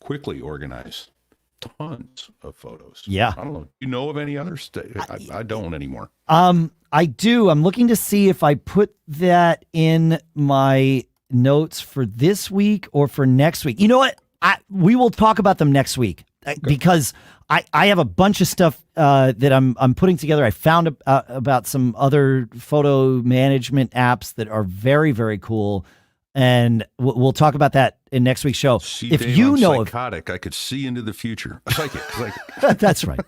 quickly organize tons of photos. Yeah. I don't know. You know of any others? I don't anymore. I do. I'm looking to see if I put that in my notes for this week or for next week. You know what? We will talk about them next week because I have a bunch of stuff that I'm putting together. I found about some other photo management apps that are very, very cool. And we'll talk about that in next week's show. See, if Dave, you I'm know psychotic, I could see into the future. Psychic. That's right.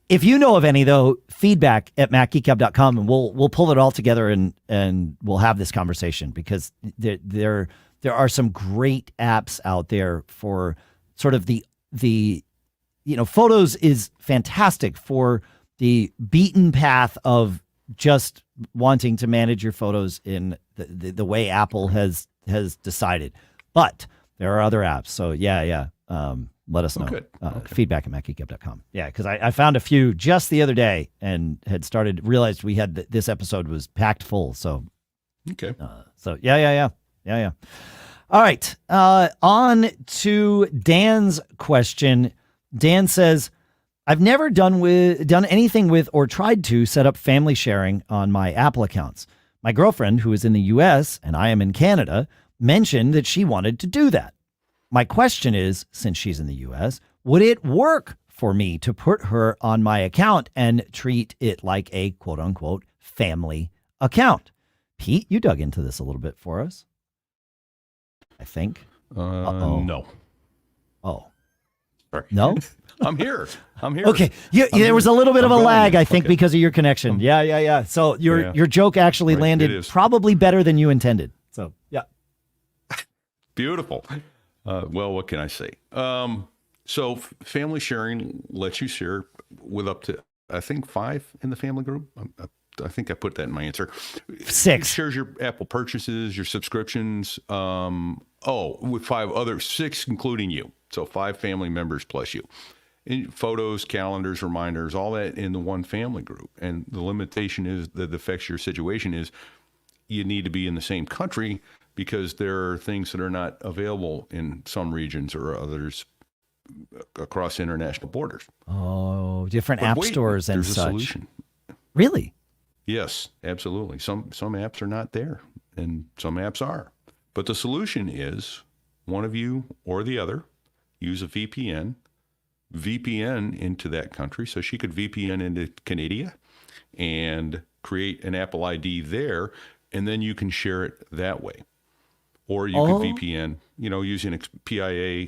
If you know of any, though, feedback at macgeekgab.com, and we'll pull it all together and we'll have this conversation, because there are some great apps out there for sort of the Photos is fantastic for the beaten path of just wanting to manage your photos in the way Apple has decided. But there are other apps. So let us know. Feedback at macgeekgab.com. Yeah, because I found a few just the other day and had realized we had this episode was packed full. So okay. Yeah. All right. On to Dan's question. Dan says, I've never done anything with or tried to set up family sharing on my Apple accounts. My girlfriend, who is in the US and I am in Canada, mentioned that she wanted to do that. My question is, since she's in the US, would it work for me to put her on my account and treat it like a quote unquote family account? Pete, you dug into this a little bit for us, I think. No. Oh. Sorry. No? I'm here. Okay. There was a little bit of a lag, I think, because of your connection. Yeah. So your joke actually landed probably better than you intended. So, yeah. Beautiful. Well, what can I say? So family sharing lets you share with up to, I think, 5 in the family group. I think I put that in my answer. 6. It shares your Apple purchases, your subscriptions. With 5 others, 6 including you. So 5 family members plus you. And photos, calendars, reminders, all that in the one family group. And the limitation is that affects your situation is you need to be in the same country, because there are things that are not available in some regions or others across international borders. Oh, different app stores and there's such. A solution. Really? Yes, absolutely. Some apps are not there, and some apps are. But the solution is one of you or the other use a VPN into that country. So she could VPN into Canada and create an Apple ID there, and then you can share it that way. Or you could VPN, using PIA,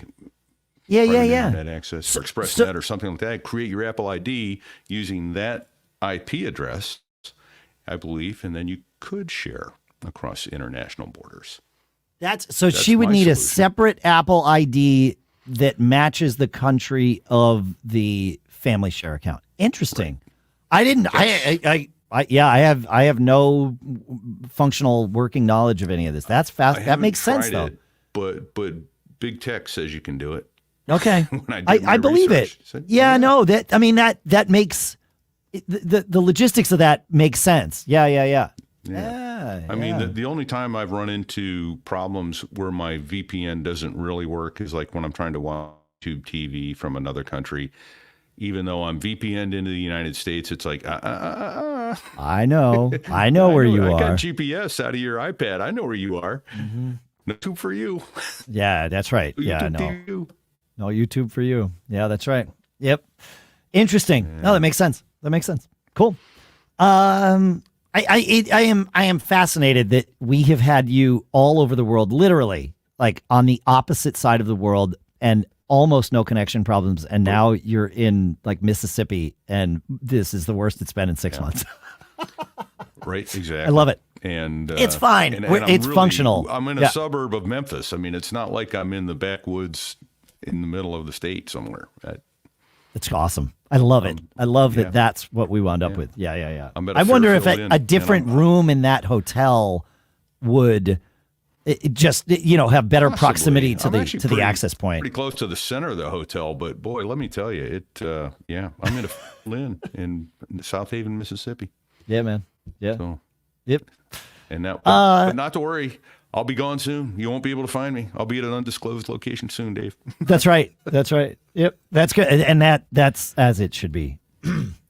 Internet access, or ExpressNet or something like that. Create your Apple ID using that IP address, I believe, and then you could share across international borders. That's she would need solution. a separate Apple ID that matches the country of the family share account. Interesting. Right. I didn't. I have no functional working knowledge of any of this. That's fast. That makes sense though. But big tech says you can do it. Okay. I believe it. Said, that makes the logistics of that makes sense. Yeah. I mean, the only time I've run into problems where my VPN doesn't really work is like when I'm trying to watch YouTube TV from another country. Even though I'm VPN'd into the United States, it's like, I know where you are. I got GPS out of your iPad. I know where you are. Mm-hmm. No YouTube for you. Yeah, that's right. No YouTube for you. Yeah, that's right. Yep. Interesting. Yeah. No, that makes sense. Cool. I am fascinated that we have had you all over the world, literally, like on the opposite side of the world, and almost no connection problems, and now you're in like Mississippi, and this is the worst it's been in 6 months. Right, exactly. I love it. And it's fine. It's functional. I'm in a suburb of Memphis. I mean, it's not like I'm in the backwoods in the middle of the state somewhere. It's awesome. I love it. I love that that's what we wound up with. Yeah. I wonder if a different room in that hotel would just have better proximity to the access point. Pretty close to the center of the hotel, but boy, let me tell you, I'm in a Lynn in South Haven, Mississippi. Yeah, man. Yeah. So, yep. And that, but not to worry. I'll be gone soon. You won't be able to find me. I'll be at an undisclosed location soon, Dave. That's right. Yep. That's good. And that's as it should be.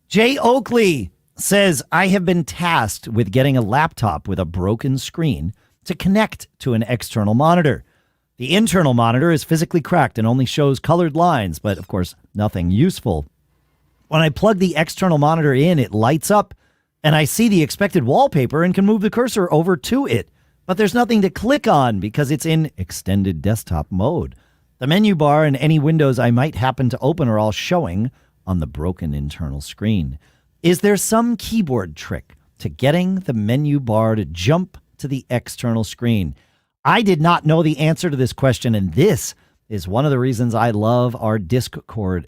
JOakley says, I have been tasked with getting a laptop with a broken screen to connect to an external monitor. The internal monitor is physically cracked and only shows colored lines, but of course, nothing useful. When I plug the external monitor in, it lights up and I see the expected wallpaper and can move the cursor over to it. But there's nothing to click on because it's in extended desktop mode. The menu bar and any windows I might happen to open are all showing on the broken internal screen. Is there some keyboard trick to getting the menu bar to jump to the external screen? I did not know the answer to this question, and this is one of the reasons I love our Discord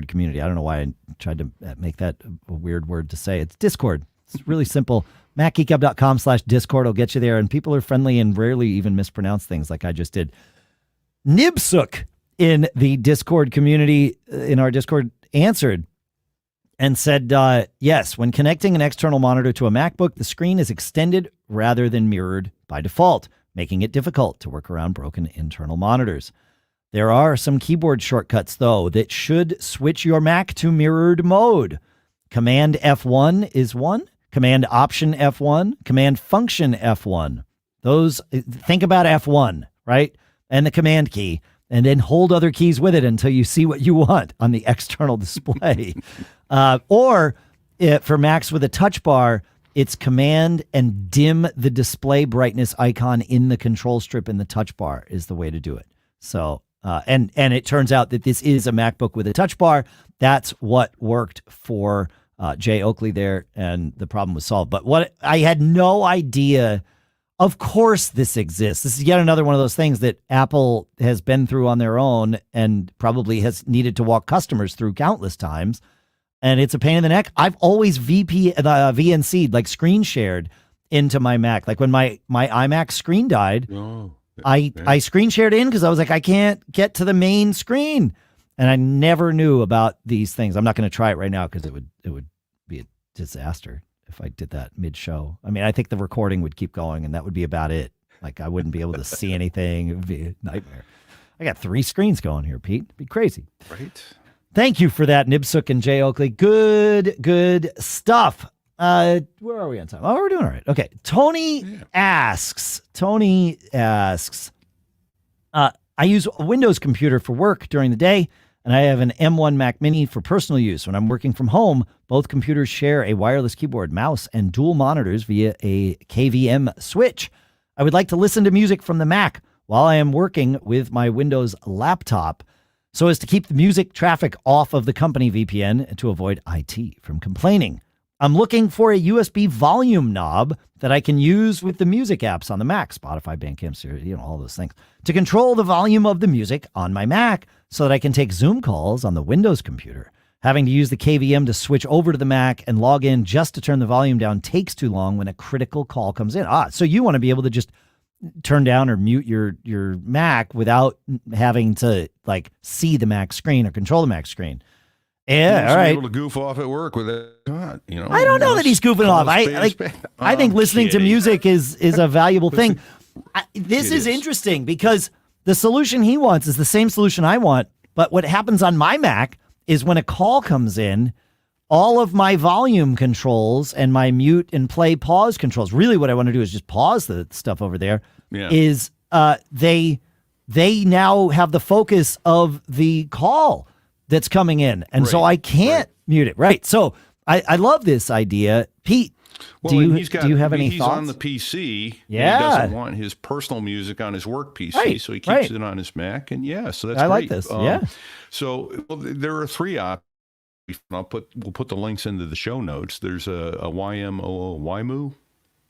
community. I don't know why I tried to make that a weird word to say. It's Discord. It's really simple. MacGeekGab.com/Discord will get you there, and people are friendly and rarely even mispronounce things like I just did. Nibsook in the Discord community, in our Discord, answered and said, yes, when connecting an external monitor to a MacBook, the screen is extended rather than mirrored by default, making it difficult to work around broken internal monitors. There are some keyboard shortcuts, though, that should switch your Mac to mirrored mode. Command F1 is one. Command Option F1, Command Function F1. Those, think about F1, right? And the Command key, and then hold other keys with it until you see what you want on the external display. Or for Macs with a touch bar, it's Command and dim the display brightness icon in the control strip in the touch bar is the way to do it. So, and it turns out that this is a MacBook with a touch bar. That's what worked for JOakley there, and the problem was solved. But what I had no idea, of course this exists. This is yet another one of those things that Apple has been through on their own and probably has needed to walk customers through countless times. And it's a pain in the neck. I've always VNC'd, like screen shared into my Mac. Like when my iMac screen died, I screen shared in because I was like, I can't get to the main screen. And I never knew about these things. I'm not going to try it right now because it would be a disaster if I did that mid-show. I mean, I think the recording would keep going, and that would be about it. Like, I wouldn't be able to see anything. It would be a nightmare. I got 3 screens going here, Pete. It'd be crazy. Right. Thank you for that, Nibsook and JOakley. Good stuff. Where are we on time? Oh, we're doing all right. Okay. Tony asks, I use a Windows computer for work during the day, and I have an M1 Mac Mini for personal use. When I'm working from home, both computers share a wireless keyboard, mouse, and dual monitors via a KVM switch. I would like to listen to music from the Mac while I am working with my Windows laptop so as to keep the music traffic off of the company VPN and to avoid IT from complaining. I'm looking for a USB volume knob that I can use with the music apps on the Mac, Spotify, Bandcamp, Siri, all those things, to control the volume of the music on my Mac so that I can take Zoom calls on the Windows computer. Having to use the KVM to switch over to the Mac and log in just to turn the volume down takes too long when a critical call comes in. So you want to be able to just turn down or mute your Mac without having to see the Mac screen or control the Mac screen. Yeah, all right. Able to goof off at work with it. I don't know that he's goofing off. I think listening to music is a valuable thing. This is interesting because the solution he wants is the same solution I want. But what happens on my Mac is when a call comes in, all of my volume controls and my mute and play pause controls, really what I want to do is just pause the stuff over there, is they now have the focus of the call that's coming in. And so I can't mute it. Right. So I love this idea. Pete, do you have any thoughts? He's on the PC. Yeah. He doesn't want his personal music on his work PC, so he keeps it on his Mac. And so that's great. I like this. So there are three options. We'll put the links into the show notes. There's a YMOO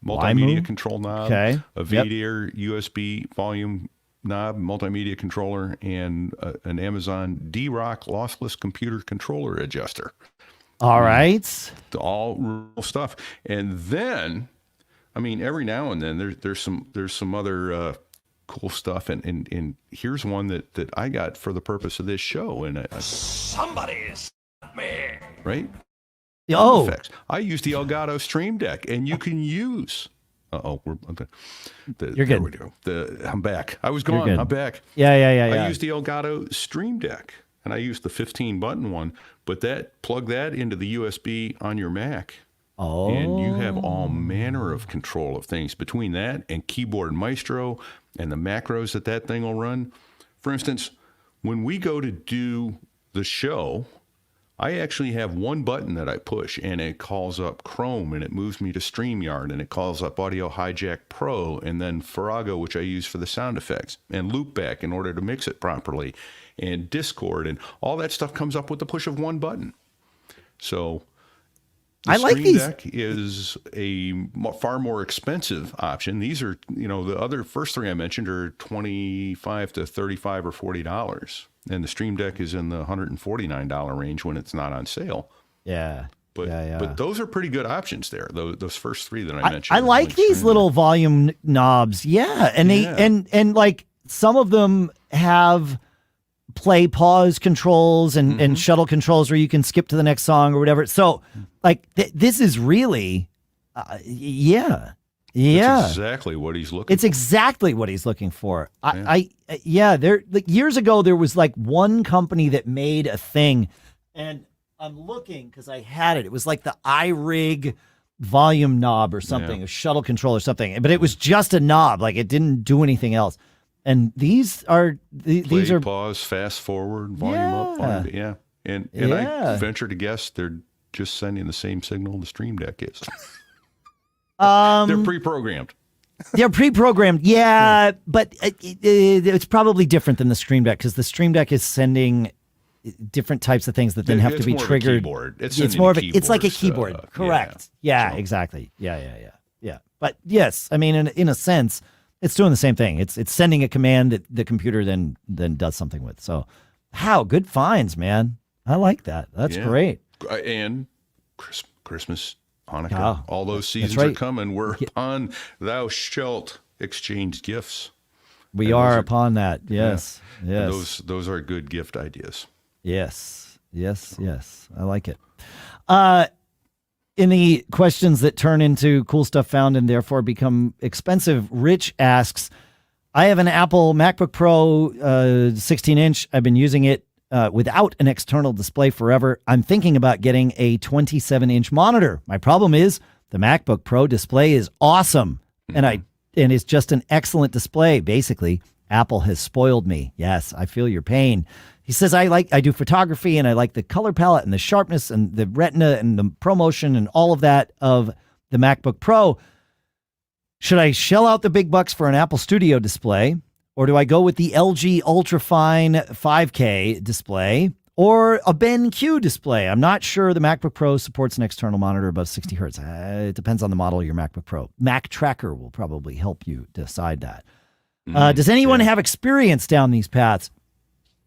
multimedia control knob, a Vaydeer USB volume knob, multimedia controller, and an Amazon DROK lossless computer controller adjuster. All right. All real stuff. And then, every now and then there's some other cool stuff. And here's one that I got for the purpose of this show. And somebody's me. Right? Oh. Effects. I use the Elgato StreamDeck, and you can use... You're there good. We go. I'm back. I was gone. I'm back. Yeah. I used the Elgato StreamDeck, and I used the 15-button one, but plug that into the USB on your Mac, and you have all manner of control of things between that and Keyboard Maestro and the macros that thing will run. For instance, when we go to do the show, I actually have one button that I push, and it calls up Chrome, and it moves me to StreamYard, and it calls up Audio Hijack Pro, and then Farrago, which I use for the sound effects, and Loopback in order to mix it properly, and Discord, and all that stuff comes up with the push of one button. So the StreamDeck is a far more expensive option. These are, the other first three I mentioned are $25 to $35 or $40. And the StreamDeck is in the $149 range when it's not on sale. Yeah. But those are pretty good options there. Those first three that I mentioned. I like these little volume knobs. Yeah. And they some of them have play pause controls and shuttle controls where you can skip to the next song or whatever. So this is really That's exactly what he's looking for. It's exactly what he's looking for. There years ago there was one company that made a thing, and I'm looking because I had it. It was like the iRig volume knob or something, a shuttle control or something. But it was just a knob, it didn't do anything else. And these are play, pause, fast forward, volume up, volume, And I venture to guess they're just sending the same signal the StreamDeck is. They're pre-programmed. They're pre-programmed, but it's probably different than the StreamDeck because the StreamDeck is sending different types of things that then have to be triggered. It's more of a it's like a keyboard. Correct. Exactly. Yeah. But yes, in a sense, it's doing the same thing. It's sending a command that the computer then does something with. So, good finds, man. I like that. That's great. And Christmas, Hanukkah, all those seasons are coming. We're upon thou shalt exchange gifts. We are upon that. Yes. Yes. Those are good gift ideas. Yes. I like it. Any questions that turn into cool stuff found and therefore become expensive? Rich asks, I have an Apple MacBook Pro 16-inch. I've been using it without an external display forever. I'm thinking about getting a 27-inch monitor. My problem is the MacBook Pro display is awesome, and it's just an excellent display. Basically, Apple has spoiled me. Yes, I feel your pain. He says, I do photography, and I like the color palette and the sharpness and the Retina and the ProMotion and all of that of the MacBook Pro. Should I shell out the big bucks for an Apple Studio display, or do I go with the LG Ultrafine 5K display or a BenQ display? I'm not sure the MacBook Pro supports an external monitor above 60 hertz. It depends on the model of your MacBook Pro. Mac Tracker will probably help you decide that. Does anyone have experience down these paths?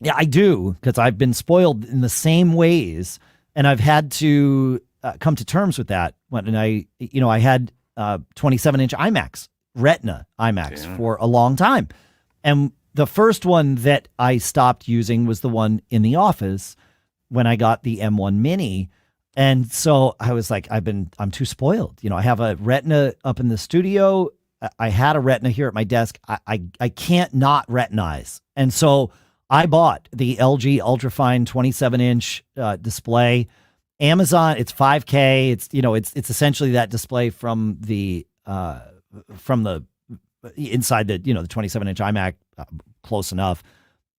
Yeah, I do, because I've been spoiled in the same ways, and I've had to come to terms with that. When I had 27-inch iMacs, Retina iMacs for a long time. And the first one that I stopped using was the one in the office when I got the M1 Mini. And so I was like, I'm too spoiled. I have a Retina up in the studio. I had a Retina here at my desk. I can't not Retinize. And so I bought the LG Ultrafine 27-inch display. Amazon, it's 5K. It's essentially that display from the inside the 27-inch iMac, close enough.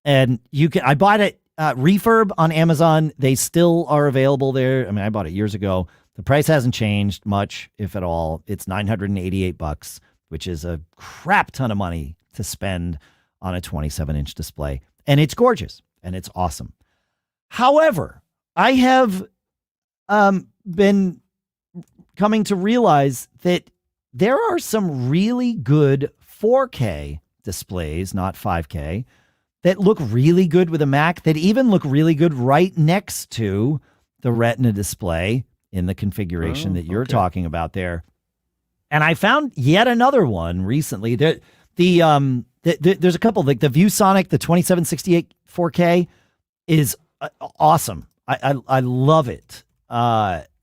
And I bought it refurb on Amazon. They still are available there. I mean, I bought it years ago. The price hasn't changed much, if at all. It's $988, which is a crap ton of money to spend on a 27-inch display. And it's gorgeous and it's awesome. However, I have been coming to realize that there are some really good 4K displays, not 5K, that look really good with a Mac, that even look really good right next to the Retina display in the configuration that you're talking about there. And I found yet another one recently. There's a couple, like the Viewsonic, the 2768 4K is awesome. I love it.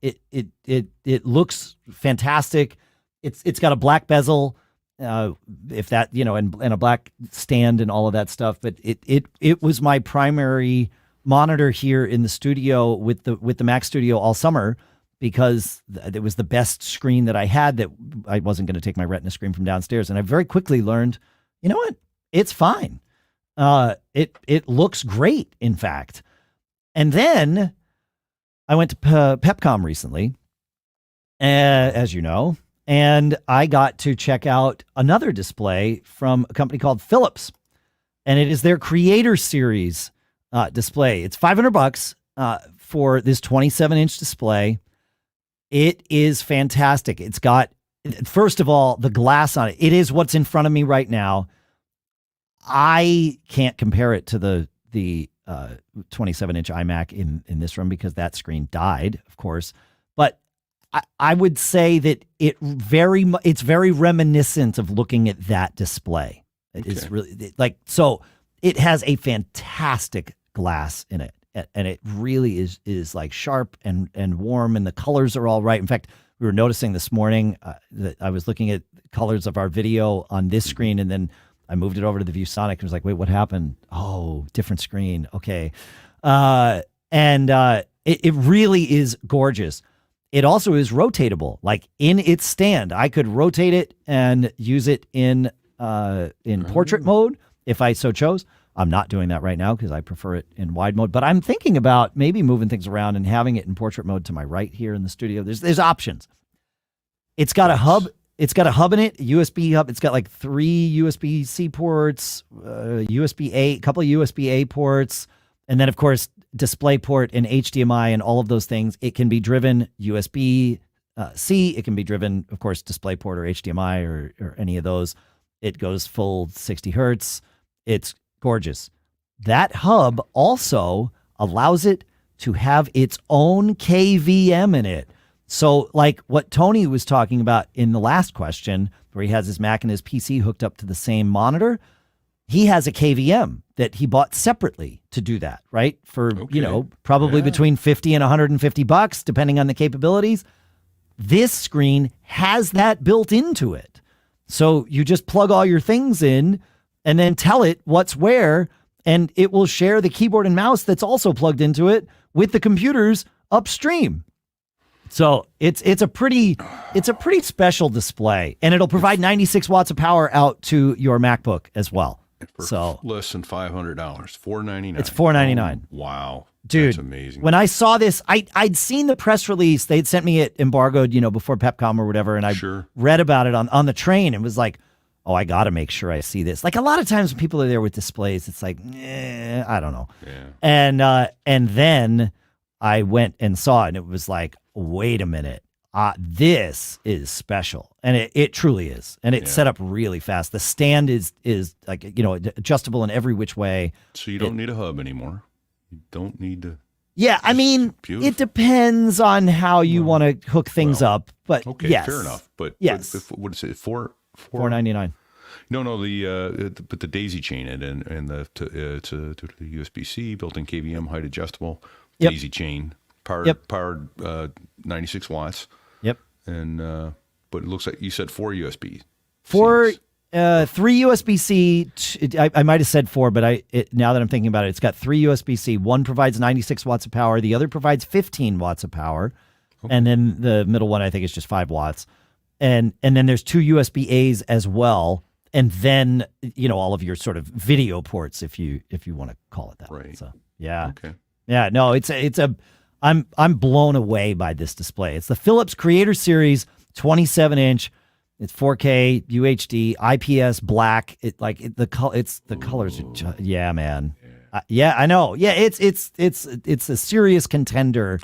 It looks fantastic. It's got a black bezel, if that, and a black stand and all of that stuff. But it was my primary monitor here in the studio with the Mac Studio all summer, because it was the best screen that I had, that I wasn't going to take my Retina screen from downstairs. And I very quickly learned, you know what? It's fine. It looks great, in fact. And then I went to PepCom recently, as you know, and I got to check out another display from a company called Philips, and it is their Creator Series display. It's $500 for this 27-inch display. It is fantastic. It's got, first of all, the glass on it. It is what's in front of me right now. I can't compare it to the 27-inch iMac in this room, because that screen died, of course. But I would say that it's very reminiscent of looking at that display. It's really so it has a fantastic glass in it, and it really is like sharp and warm, and the colors are all right. In fact, we were noticing this morning that I was looking at colors of our video on this screen, and then I moved it over to the Viewsonic and was like, wait, what happened? Oh, different screen. Okay. It really is gorgeous. It also is rotatable, like in its stand. I could rotate it and use it in portrait mode if I so chose. I'm not doing that right now because I prefer it in wide mode, but I'm thinking about maybe moving things around and having it in portrait mode to my right here in the studio. There's options. It's got a hub. It's got a hub in it, a USB hub. It's got like 3 USB-C ports, USB-A, a couple of USB-A ports, and then, of course, DisplayPort and HDMI and all of those things. It can be driven USB-C. It can be driven, of course, DisplayPort or HDMI or any of those. It goes full 60 hertz. It's gorgeous. That hub also allows it to have its own KVM in it. So like what Tony was talking about in the last question, where he has his Mac and his PC hooked up to the same monitor, he has a KVM that he bought separately to do that, right? For, probably between $50 and $150, depending on the capabilities. This screen has that built into it. So you just plug all your things in and then tell it what's where and it will share the keyboard and mouse that's also plugged into it with the computers upstream. So it's a pretty special display, and it'll provide 96 watts of power out to your MacBook as well. For less than $500, $499. It's $499. Oh, wow, dude, that's amazing. When I saw this, I'd seen the press release. They'd sent me it embargoed, before PepCom or whatever, and I read about it on the train and was like, oh, I got to make sure I see this. Like a lot of times when people are there with displays, it's like, I don't know. Yeah. And then I went and saw it, and it was like, wait a minute. This is special, and it truly is, and it's set up really fast. The stand is like adjustable in every which way. So you don't need a hub anymore. You don't need to. Yeah, I mean, it depends on how you want to hook things up, but okay, yes, fair enough. But yes, what is it? $499. No, but the daisy chain and it's a USB-C, built-in KVM, height adjustable, daisy chain, powered 96 watts. Yep. And but it looks like you said 4 USB. 3 USB-C. I might have said 4, but now that I'm thinking about it, it's got 3 USB-C. One provides 96 watts of power. The other provides 15 watts of power. Okay. And then the middle one, I think, is just 5 watts. And then there's 2 USB-As as well. And then, all of your sort of video ports, if you want to call it that. Right. So, yeah. Okay. Yeah, no, I'm blown away by this display. It's the Philips Creator Series 27-inch. It's 4K UHD IPS black. The colors are just, man. Yeah. I know. Yeah, it's a serious contender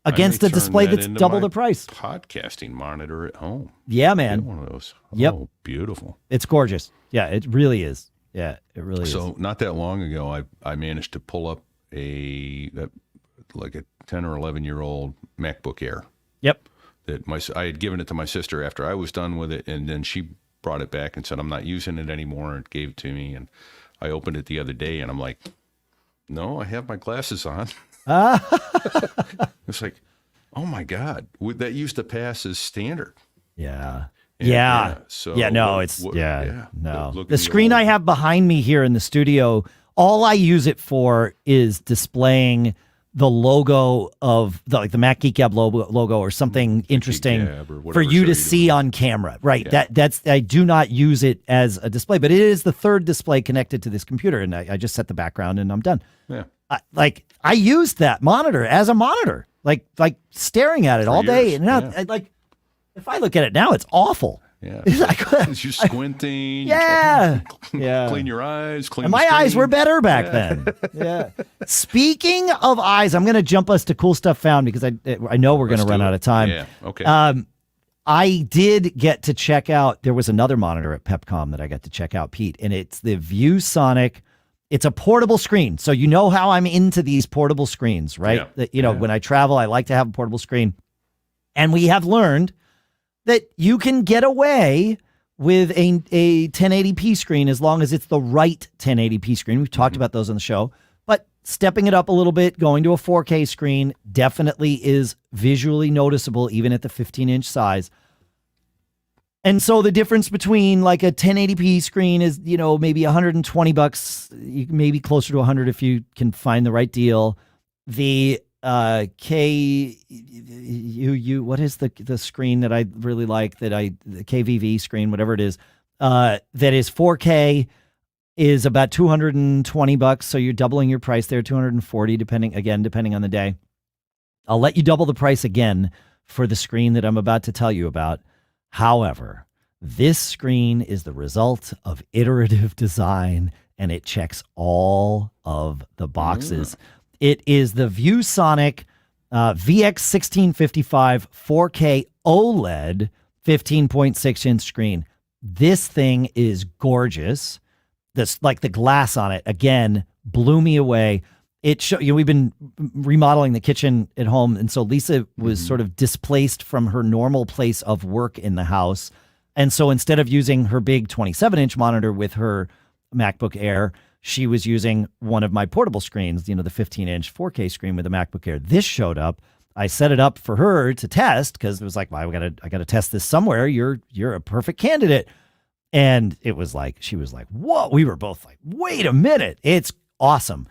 against a display that's double the price. Podcasting monitor at home. Yeah, man. Get one of those. Yep. Oh, beautiful. It's gorgeous. Yeah, it really is. Yeah, it really is. So not that long ago, I managed to pull up a 10 or 11-year-old MacBook Air. Yep. That I had given it to my sister after I was done with it, and then she brought it back and said, I'm not using it anymore, and gave it to me. And I opened it the other day, and I'm like, no, I have my glasses on. It's like, oh my God, that used to pass as standard. Yeah. So no. The screen old. I have behind me here in the studio, all I use it for is displaying the logo of the Mac Geek Gab logo or something interesting for you to see on camera. Right. Yeah. I do not use it as a display, but it is the third display connected to this computer, and I just set the background and I'm done. Yeah. I used that monitor as a monitor, like staring at it all day. And now, if I look at it now, it's awful. Yeah. It's you squinting. Yeah. Clean your eyes. And my eyes were better back then. Yeah. Speaking of eyes, I'm going to jump us to cool stuff found because I know we're going to run out of time. Yeah. Okay. I did get to check out, there was another monitor at PepCom that I got to check out, Pete, and it's the Viewsonic. It's a portable screen. So you know how I'm into these portable screens, right? Yeah. When I travel, I like to have a portable screen. And we have learned that you can get away with a 1080p screen as long as it's the right 1080p screen. We've talked about those on the show. But stepping it up a little bit, going to a 4K screen definitely is visually noticeable, even at the 15-inch size. And so the difference between like a 1080p screen is, maybe $120, maybe closer to 100 if you can find the right deal. The what is the screen that I really like, the KVV screen, whatever it is, that is 4K is about $220. So you're doubling your price there, $240, depending on the day. I'll let you double the price again for the screen that I'm about to tell you about. However, this screen is the result of iterative design, and it checks all of the boxes. It is the Viewsonic VX1655-4K-OLED 15.6-inch screen. This thing is gorgeous. The glass on it, again, blew me away. We've been remodeling the kitchen at home, and so Lisa was sort of displaced from her normal place of work in the house. And so instead of using her big 27-inch monitor with her MacBook Air, she was using one of my portable screens, the 15-inch 4K screen with the MacBook Air. This showed up. I set it up for her to test because it was like, well, I gotta test this somewhere. You're a perfect candidate. And it was like, she was like, whoa. We were both like, wait a minute. It's awesome.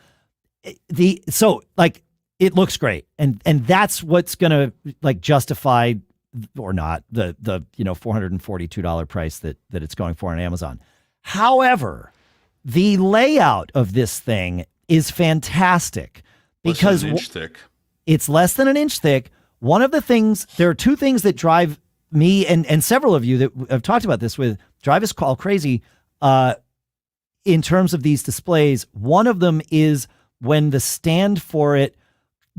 So like it looks great, and that's what's gonna like justify or not the $442 price that it's going for on Amazon. However, the layout of this thing is fantastic because less than an inch thick. It's less than an inch thick. One of the things, there are two things that drive me and several of you that have talked about this with drive us all crazy in terms of these displays. One of them is when the stand for it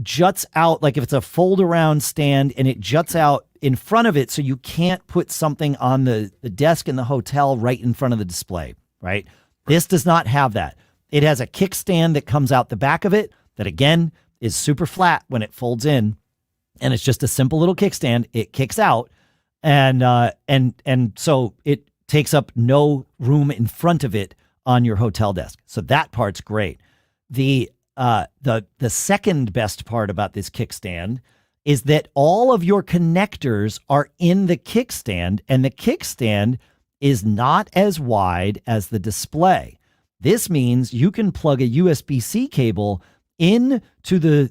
juts out, like if it's a fold around stand and it juts out in front of it, so you can't put something on the desk in the hotel right in front of the display, right? This does not have that. It has a kickstand that comes out the back of it that, again, is super flat when it folds in, and it's just a simple little kickstand. It kicks out, and so it takes up no room in front of it on your hotel desk. So that part's great. The second best part about this kickstand is that all of your connectors are in the kickstand, and the kickstand is not as wide as the display. This means you can plug a USB-C cable into the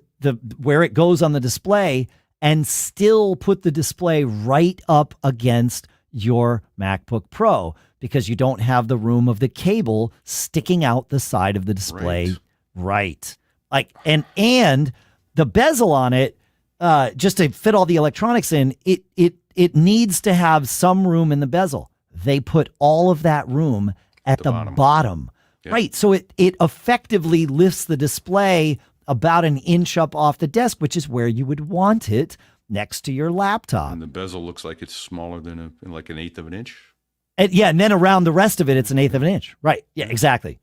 where it goes on the display and still put the display right up against your MacBook Pro, because you don't have the room of the cable sticking out the side of the display. Right. Like, and the bezel on it, just to fit all the electronics in, it needs to have some room in the bezel. They put all of that room at the bottom. Yep. Right. So it effectively lifts the display about an inch up off the desk, which is where you would want it, next to your laptop. And the bezel looks like it's smaller than like an eighth of an inch. And then around the rest of it, it's an eighth of an inch. Right. Yeah, exactly.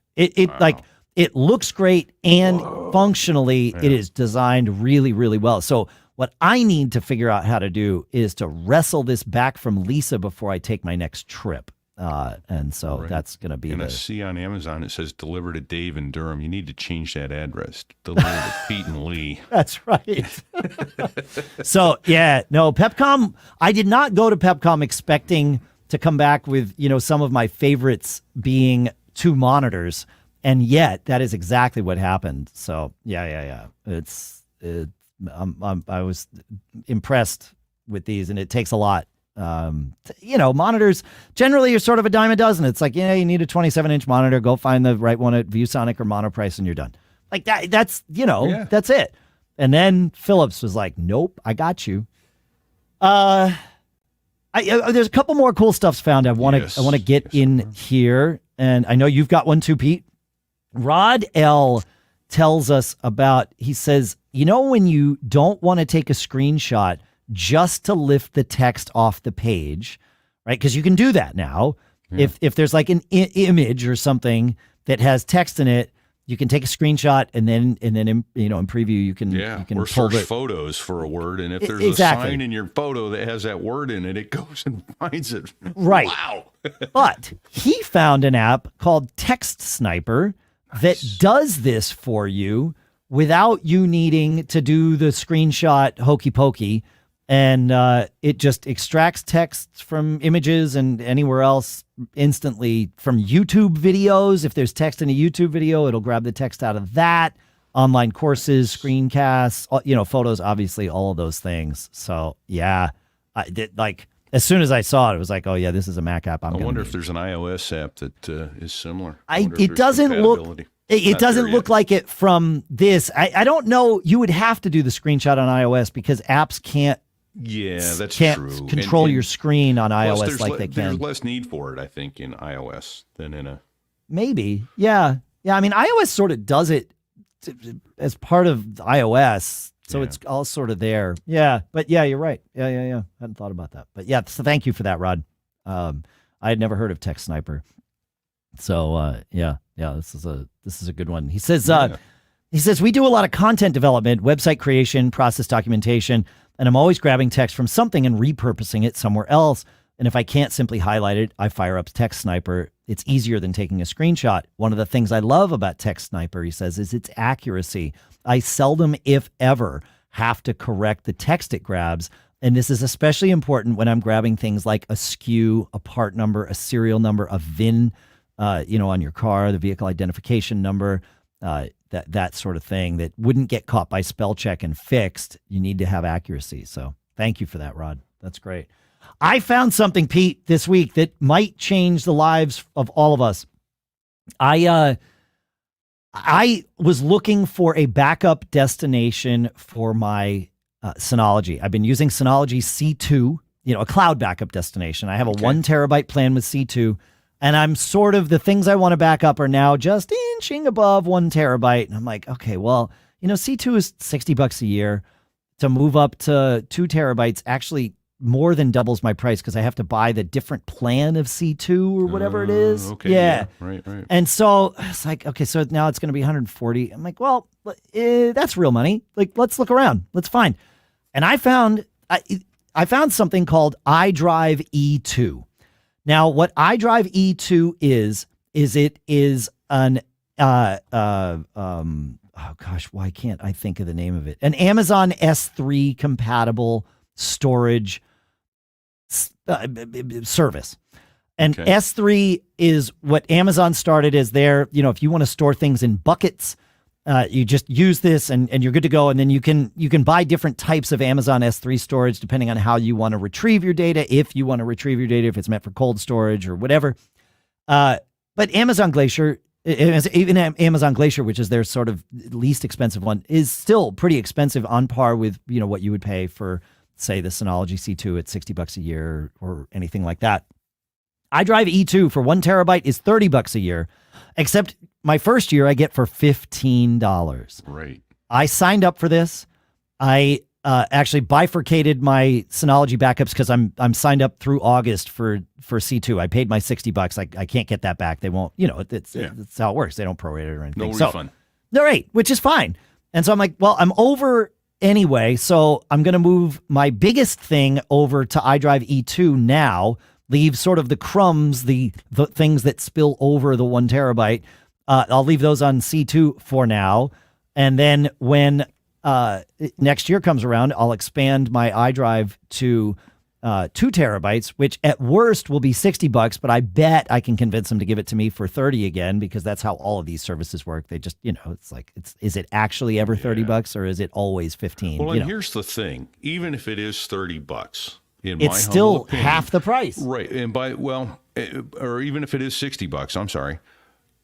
Like, it looks great, and functionally it is designed really, really well. So what I need to figure out how to do is to wrestle this back from Lisa before I take my next trip. And so that's going to be I see on Amazon it says deliver to Dave in Durham. You need to change that address. Deliver to Pete and Lee. That's right. So yeah, no, PepCom. I did not go to PepCom expecting to come back with, some of my favorites being two monitors. And yet that is exactly what happened. So yeah. I was impressed with these, and it takes a lot. Monitors generally are sort of a dime a dozen. It's like, you need a 27-inch monitor. Go find the right one at Viewsonic or Monoprice, and you're done. Like that. That's that's it. And then Philips was like, nope, I got you. There's a couple more cool stuffs found. I want to get in here, and I know you've got one too, Pete. Rod L tells us about. He says, when you don't want to take a screenshot just to lift the text off the page, right? Because you can do that now. Yeah. If there's like an image or something that has text in it, you can take a screenshot and then in preview you can or search photos for a word, and if there's a sign in your photo that has that word in it, it goes and finds it. Right. Wow. But he found an app called TextSniper that does this for you without you needing to do the screenshot hokey pokey. And it just extracts text from images and anywhere else instantly from YouTube videos. If there's text in a YouTube video, it'll grab the text out of that. Online courses, screencasts, photos, obviously, all of those things. So, yeah, as soon as I saw it, it was like, oh, yeah, this is a Mac app. I wonder if there's an iOS app that is similar. It doesn't look... It doesn't look like it from this. I don't know. You would have to do the screenshot on iOS because apps can't. Yeah, that's can't true. Control your screen on iOS like they can. There's less need for it, I think, in iOS than in a. Maybe, yeah. I mean, iOS sort of does it as part of iOS, so it's all sort of there. Yeah, but yeah, you're right. Yeah. I hadn't thought about that, but yeah. So thank you for that, Rod. I had never heard of TextSniper, so this is a good one. He says. He says, we do a lot of content development, website creation, process documentation, and I'm always grabbing text from something and repurposing it somewhere else. And if I can't simply highlight it, I fire up TextSniper. It's easier than taking a screenshot. One of the things I love about TextSniper, he says, is its accuracy. I seldom, if ever, have to correct the text it grabs. And this is especially important when I'm grabbing things like a SKU, a part number, a serial number, a VIN, on your car, the vehicle identification number. that sort of thing that wouldn't get caught by spell check and fixed. You need to have accuracy. So thank you for that, Rod. That's great. I found something, Pete, this week that might change the lives of all of us. I was looking for a backup destination for my Synology. I've been using Synology C2, a cloud backup destination. I have a 1 terabyte plan with C2, and I'm sort of, the things I want to back up are now just inching above 1 terabyte. And I'm like, okay, well, C2 is $60 a year. To move up to 2 terabytes actually more than doubles my price because I have to buy the different plan of C2 or whatever it is. Okay. Yeah. Right. And so it's like, okay, so now it's going to be 140. I'm like, well, that's real money. Like, let's look around. Let's find. And I found something called iDrive E2. Now, what iDrive E2 is it is an oh gosh, why can't I think of the name of it? An Amazon S3 compatible storage service. And S3 is what Amazon started as their, if you want to store things in buckets, you just use this and you're good to go. And then you can buy different types of Amazon S3 storage depending on how you want to retrieve your data, if you want to retrieve your data, if it's meant for cold storage or whatever. But Amazon Glacier, even Amazon Glacier, which is their sort of least expensive one, is still pretty expensive, on par with, what you would pay for, say, the Synology C2 at $60 a year or anything like that. iDrive E2 for 1 terabyte is $30 a year, except my first year I get for $15. Right. I signed up for this. I actually bifurcated my Synology backups because I'm signed up through August for C2. I paid my $60. I can't get that back. They won't. It's how it works. They don't prorate it or anything. No refund. No, right, which is fine. And so I'm like, well, I'm over anyway, so I'm going to move my biggest thing over to iDrive E2 now. Leave sort of the crumbs, the things that spill over the 1 terabyte. I'll leave those on C2 for now. And then when next year comes around, I'll expand my iDrive to 2 terabytes, which at worst will be $60, but I bet I can convince them to give it to me for 30 again, because that's how all of these services work. They just, it's like, is it actually ever $30 or is it always 15? Well, and here's the thing, even if it is $30, it's still half the price. Right. And or even if it is $60, I'm sorry,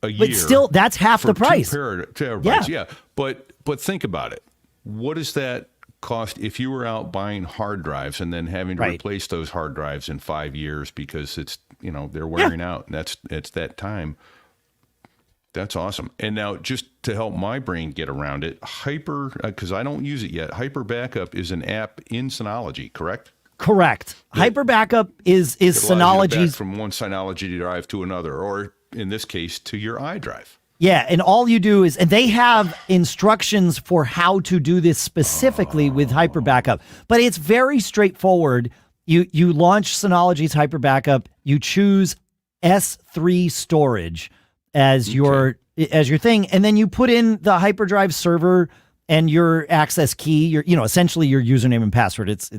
a year. But still, that's half the price. 2 terabytes. Yeah. But think about it. What does that cost if you were out buying hard drives and then having to replace those hard drives in 5 years because it's, they're wearing out, and it's that time. That's awesome. And now, just to help my brain get around it, because I don't use it yet, HyperBackup is an app in Synology, correct? Correct. HyperBackup is Synology's, from one Synology drive to another, or in this case, to your iDrive. Yeah, and all you do is, and they have instructions for how to do this specifically with HyperBackup, but it's very straightforward. You launch Synology's HyperBackup, you choose S3 storage as your thing, and then you put in the HyperDrive server and your access key, your essentially your username and password. It's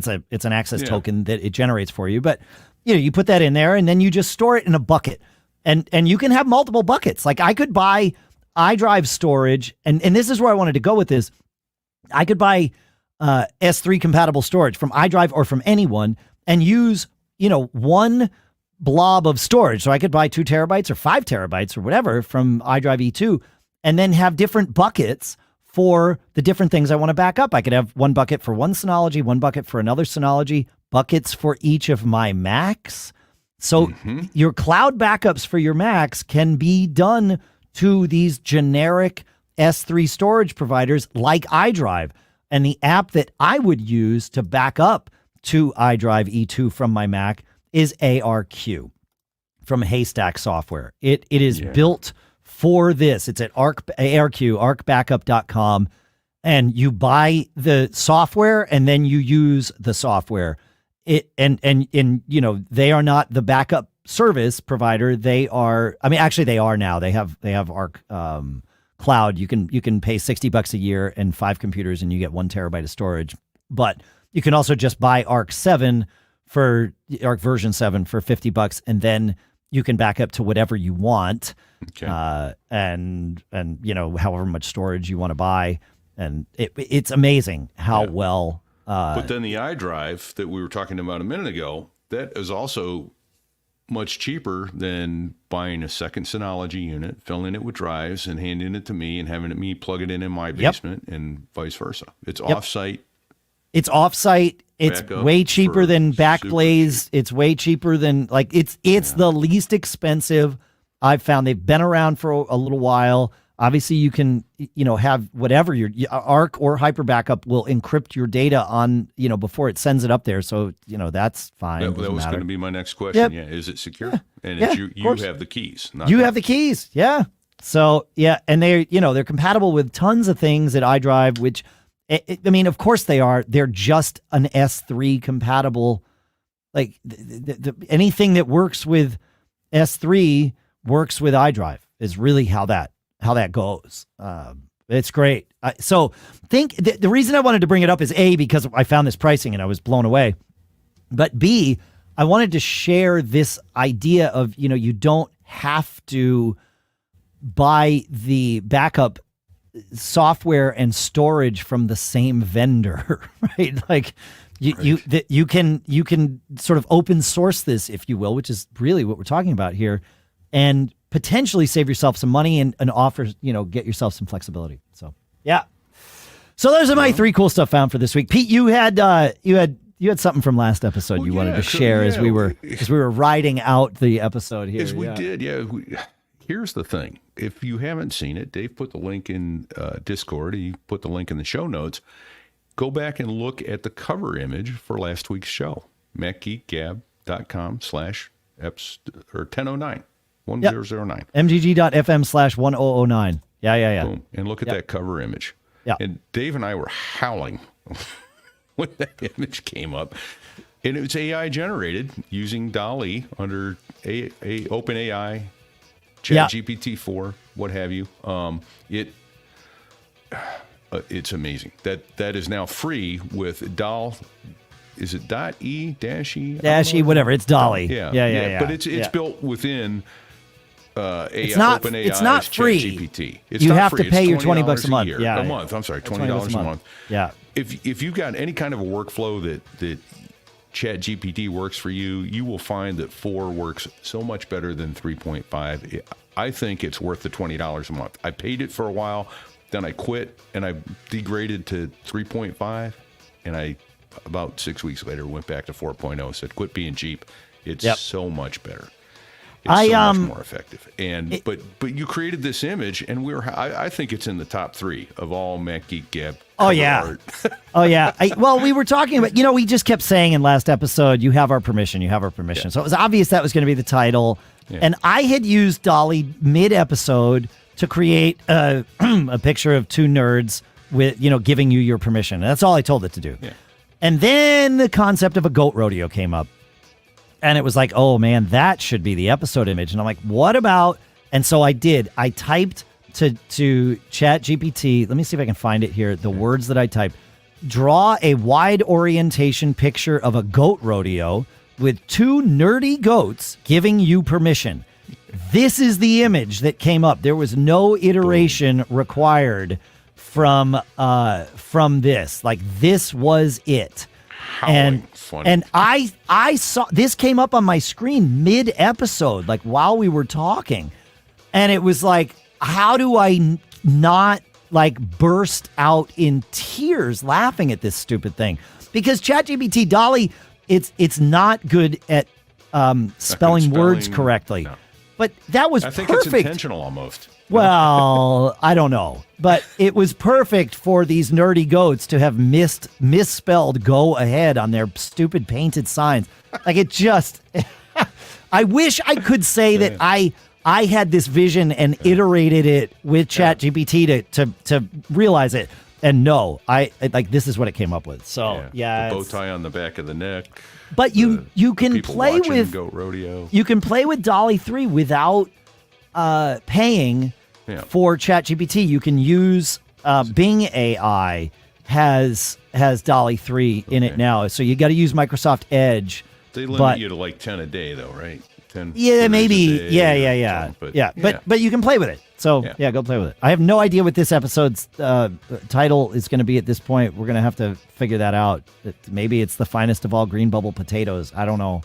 an access token that it generates for you, but you put that in there and then you just store it in a bucket. And you can have multiple buckets. Like, I could buy iDrive storage, and this is where I wanted to go with this. I could buy S3 compatible storage from iDrive or from anyone and use, one blob of storage. So I could buy 2 terabytes or 5 terabytes or whatever from iDrive E2, and then have different buckets for the different things I want to back up. I could have one bucket for one Synology, one bucket for another Synology, buckets for each of my Macs. So your cloud backups for your Macs can be done to these generic S3 storage providers like iDrive. And the app that I would use to back up to iDrive E2 from my Mac is ARQ from Haystack Software. It is built for this. It's at arcbackup.com, and you buy the software and then you use the software. They are not the backup service provider. They are, actually they are now. They have Arc Cloud. You can pay $60 a year and 5 computers and you get 1 terabyte of storage. But you can also just buy Arc version 7 for $50 and then You can back up to whatever you want, Okay. and however much storage you want to buy, and it's amazing how well. But then the iDrive that we were talking about a minute ago, that is also much cheaper than buying a second Synology unit, filling it with drives, and handing it to me and having me plug it in my basement, and vice versa. It's offsite. It's offsite. It's way cheaper than Backblaze. It's way cheaper than it's the least expensive I've found. They've been around for a little while. Obviously, you can have whatever your Arc or HyperBackup will encrypt your data on before it sends it up there. So that's fine. That was going to be my next question. Yeah, is it secure? And it's you have the keys. You have the keys. Yeah. So and they're compatible with tons of things at iDrive, which. I mean, of course they are. They're just an S3 compatible. Like anything that works with S3 works with iDrive is really how that goes. It's great. So the reason I wanted to bring it up is A, because I found this pricing and I was blown away. But B, I wanted to share this idea of, you don't have to buy the backup software and storage from the same vendor, right? Like you can sort of open source this, if you will, which is really what we're talking about here, and potentially save yourself some money and offer, get yourself some flexibility. So so those are my three cool stuff found for this week. Pete, you had something from last episode you wanted to share as we were riding out the episode here. As we did, here's the thing. If you haven't seen it, Dave put the link in Discord. He put the link in the show notes. Go back and look at the cover image for last week's show. MacGeekGab.com/1009. 1009. mgg.fm/1009. Yeah. Boom. And look at that cover image. Yeah. And Dave and I were howling when that image came up. And it was AI generated using DALL-E under OpenAI, ChatGPT-4, what have you. It's amazing. That is now free with DAL. Is it .e -e? -e, whatever. It's DALL-E. Yeah. But it's built within it's not free. ChatGPT. You have to pay your $20 a month. A month. I'm sorry, $20 a month. Yeah. If you've got any kind of a workflow that ChatGPT works for you, you will find that 4 works so much better than 3.5. I think it's worth the $20 a month. I paid it for a while, then I quit, and I degraded to 3.5, and I, about 6 weeks later, went back to 4.0, said, quit being cheap. It's so much better. It's so much more effective. And but you created this image, and I think it's in the top 3 of all Mac Geek Gab. Oh yeah, well, we were talking about, we just kept saying in last episode, you have our permission. So it was obvious that was going to be the title. Yeah. And I had used DALL-E mid-episode to create a picture of 2 nerds with, giving you your permission. And that's all I told it to do. Yeah. And then the concept of a goat rodeo came up. And it was like, oh, man, that should be the episode image. And I'm like, what about? And so I did. I typed to ChatGPT. Let me see if I can find it here. The words that I typed. Draw a wide orientation picture of a goat rodeo with 2 nerdy goats giving you permission. This is the image that came up. There was no iteration required from this. Like, this was it. And I saw this came up on my screen mid-episode, like while we were talking, and it was like, how do I not like burst out in tears laughing at this stupid thing? Because ChatGPT DALL-E, it's not good at spelling words correctly. No. But that was perfect. I think it's intentional almost. Well, I don't know. But it was perfect for these nerdy goats to have misspelled go ahead on their stupid painted signs. Like, it just... I wish I could say that I had this vision and iterated it with ChatGPT to realize it. And no, this is what it came up with. So, the bow tie on the back of the neck. But you can play with Goat Rodeo. You can play with DALL-E 3 without paying for ChatGPT. You can use Bing AI has DALL-E 3 in it now. So you got to use Microsoft Edge. They limit you to like 10 a day though, right? 10. Yeah, maybe. Day Yeah. But you can play with it. So yeah, go play with it. I have no idea what this episode's title is going to be at this point. We're going to have to figure that out. Maybe it's the finest of all green bubble potatoes. I don't know.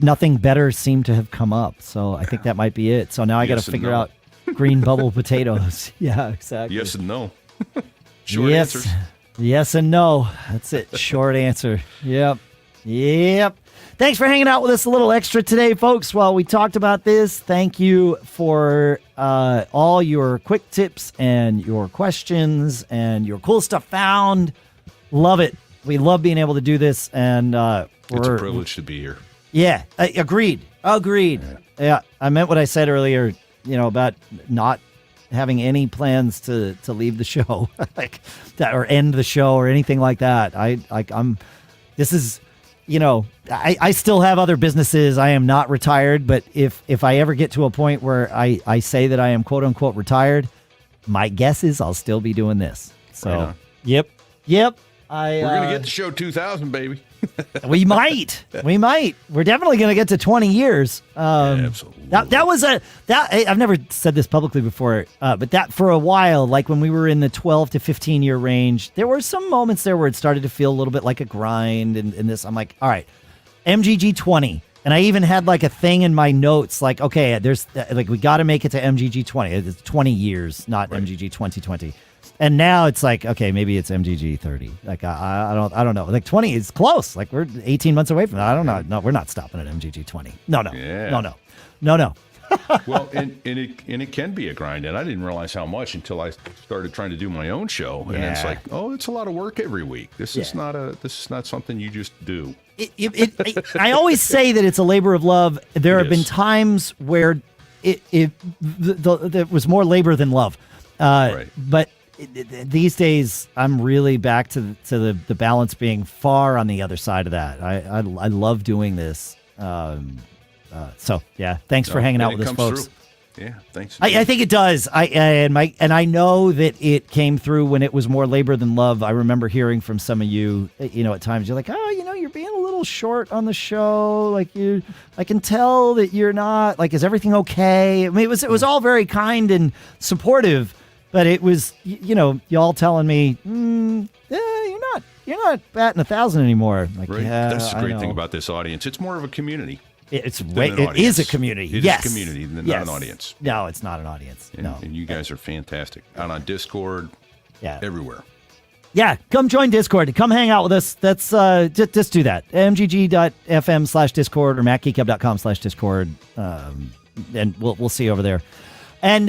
Nothing better seemed to have come up. So I think that might be it. So now I got to figure out green bubble potatoes. Yeah, exactly. Yes and no. Short answers. Yes and no. That's it. Short answer. Yep. Thanks for hanging out with us a little extra today, folks, while we talked about this. Thank you for all your quick tips and your questions and your cool stuff found. Love it. We love being able to do this. And it's a privilege to be here. Yeah. Agreed. Yeah. I meant what I said earlier, about not having any plans to leave the show like that or end the show or anything like that. I still have other businesses. I am not retired, but if I ever get to a point where I say that I am quote unquote retired, my guess is I'll still be doing this. So, yep. We're going to get to show 2000, baby. We might. We're definitely going to get to 20 years. Absolutely. I've never said this publicly before, but that for a while, like when we were in the 12 to 15 year range, there were some moments there where it started to feel a little bit like a grind. And this, I'm like, all right, MGG 20. And I even had like a thing in my notes, like, okay, we got to make it to MGG 20. It's 20 years, not MGG 2020. And now it's like, okay, maybe it's MGG 30. Like, I don't know. Like 20 is close. Like we're 18 months away from that. I don't know. No, we're not stopping at MGG 20. No. Well, and it can be a grind, and I didn't realize how much until I started trying to do my own show, and it's like, it's a lot of work every week. This is not something you just do. I always say that it's a labor of love. There have been times where it was more labor than love, but these days I'm really back to the balance being far on the other side of that. I love doing this. So yeah, thanks for hanging out with us, folks. Through. Yeah, thanks. I think it does. I know that it came through when it was more labor than love. I remember hearing from some of you, at times you're like, you're being a little short on the show. Like I can tell that you're not. Like, is everything okay? I mean, it was all very kind and supportive, but it was, y'all telling me, you're not batting 1,000 anymore. Like, right. That's the great thing about this audience. It's more of a community. It is a community. It is a community, not an audience. No, it's not an audience. And you guys are fantastic. Out on Discord, everywhere. Yeah, come join Discord. Come hang out with us. That's just do that. mgg.fm/Discord or macgeekgab.com/Discord. And we'll see you over there. And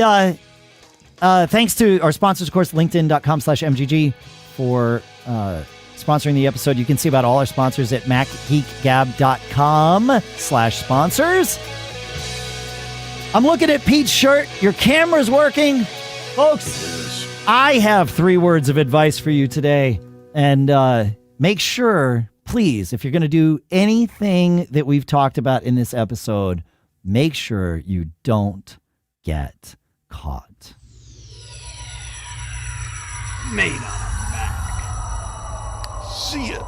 thanks to our sponsors, of course, linkedin.com/mgg for sponsoring the episode. You can see about all our sponsors at macgeekgab.com/sponsors. I'm looking at Pete's shirt. Your camera's working. Folks, I have 3 words of advice for you today. And make sure, please, if you're going to do anything that we've talked about in this episode, make sure you don't get caught. Made on a Mac. See ya.